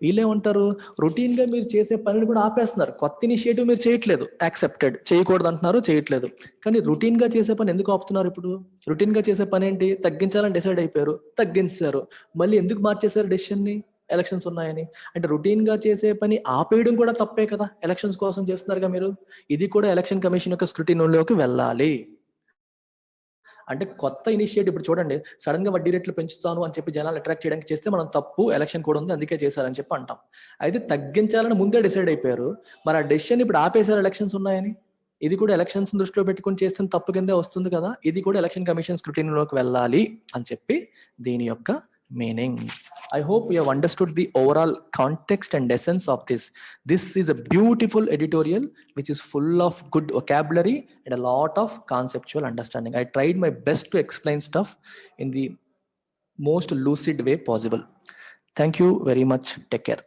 వీళ్ళేమంటారు, రొటీన్ గా మీరు చేసే పనిని కూడా ఆపేస్తున్నారు. కొత్త ఇనిషియేటివ్ మీరు చేయట్లేదు, యాక్సెప్టెడ్, చేయకూడదు అంటున్నారు, చేయట్లేదు. కానీ రొటీన్ గా చేసే పని ఎందుకు ఆపుతున్నారు? ఇప్పుడు రొటీన్ గా చేసే పని ఏంటి? తగ్గించాలని డిసైడ్ అయిపోయారు, తగ్గించారు. మళ్ళీ ఎందుకు మార్చేశారు డెసిషన్ ని? ఎలక్షన్స్ ఉన్నాయని. అంటే రొటీన్ గా చేసే పని ఆపేయడం కూడా తప్పే కదా, ఎలక్షన్స్ కోసం చేస్తున్నారుగా మీరు. ఇది కూడా ఎలక్షన్ కమిషన్ యొక్క స్క్రూటినీలోకి వెళ్ళాలి. అంటే కొత్త ఇనిషియేటివ్, ఇప్పుడు చూడండి, సడన్ గా వడ్డీ రేట్లు పెంచుతాను అని చెప్పి జనాలు అట్రాక్ట్ చేయడానికి చేస్తే మనం తప్పు, ఎలక్షన్ కూడా ఉంది అందుకే చేశారని చెప్పి అంటాం. అయితే తగ్గించాలని ముందే డిసైడ్ అయిపోయారు, మరి ఆ డెసిషన్ ఇప్పుడు ఆపేశారు ఎలక్షన్స్ ఉన్నాయని. ఇది కూడా ఎలక్షన్స్ దృష్టిలో పెట్టుకుని చేస్తున్న తప్పు కిందే వస్తుంది కదా. ఇది కూడా ఎలక్షన్ కమిషన్ స్క్రూటినీలోకి వెళ్ళాలి అని చెప్పి దీని యొక్క meaning. I hope you have understood the overall context and essence of this. This is a beautiful editorial which is full of good vocabulary and a lot of conceptual understanding. I tried my best to explain stuff in the most lucid way possible. Thank you very much. Take care.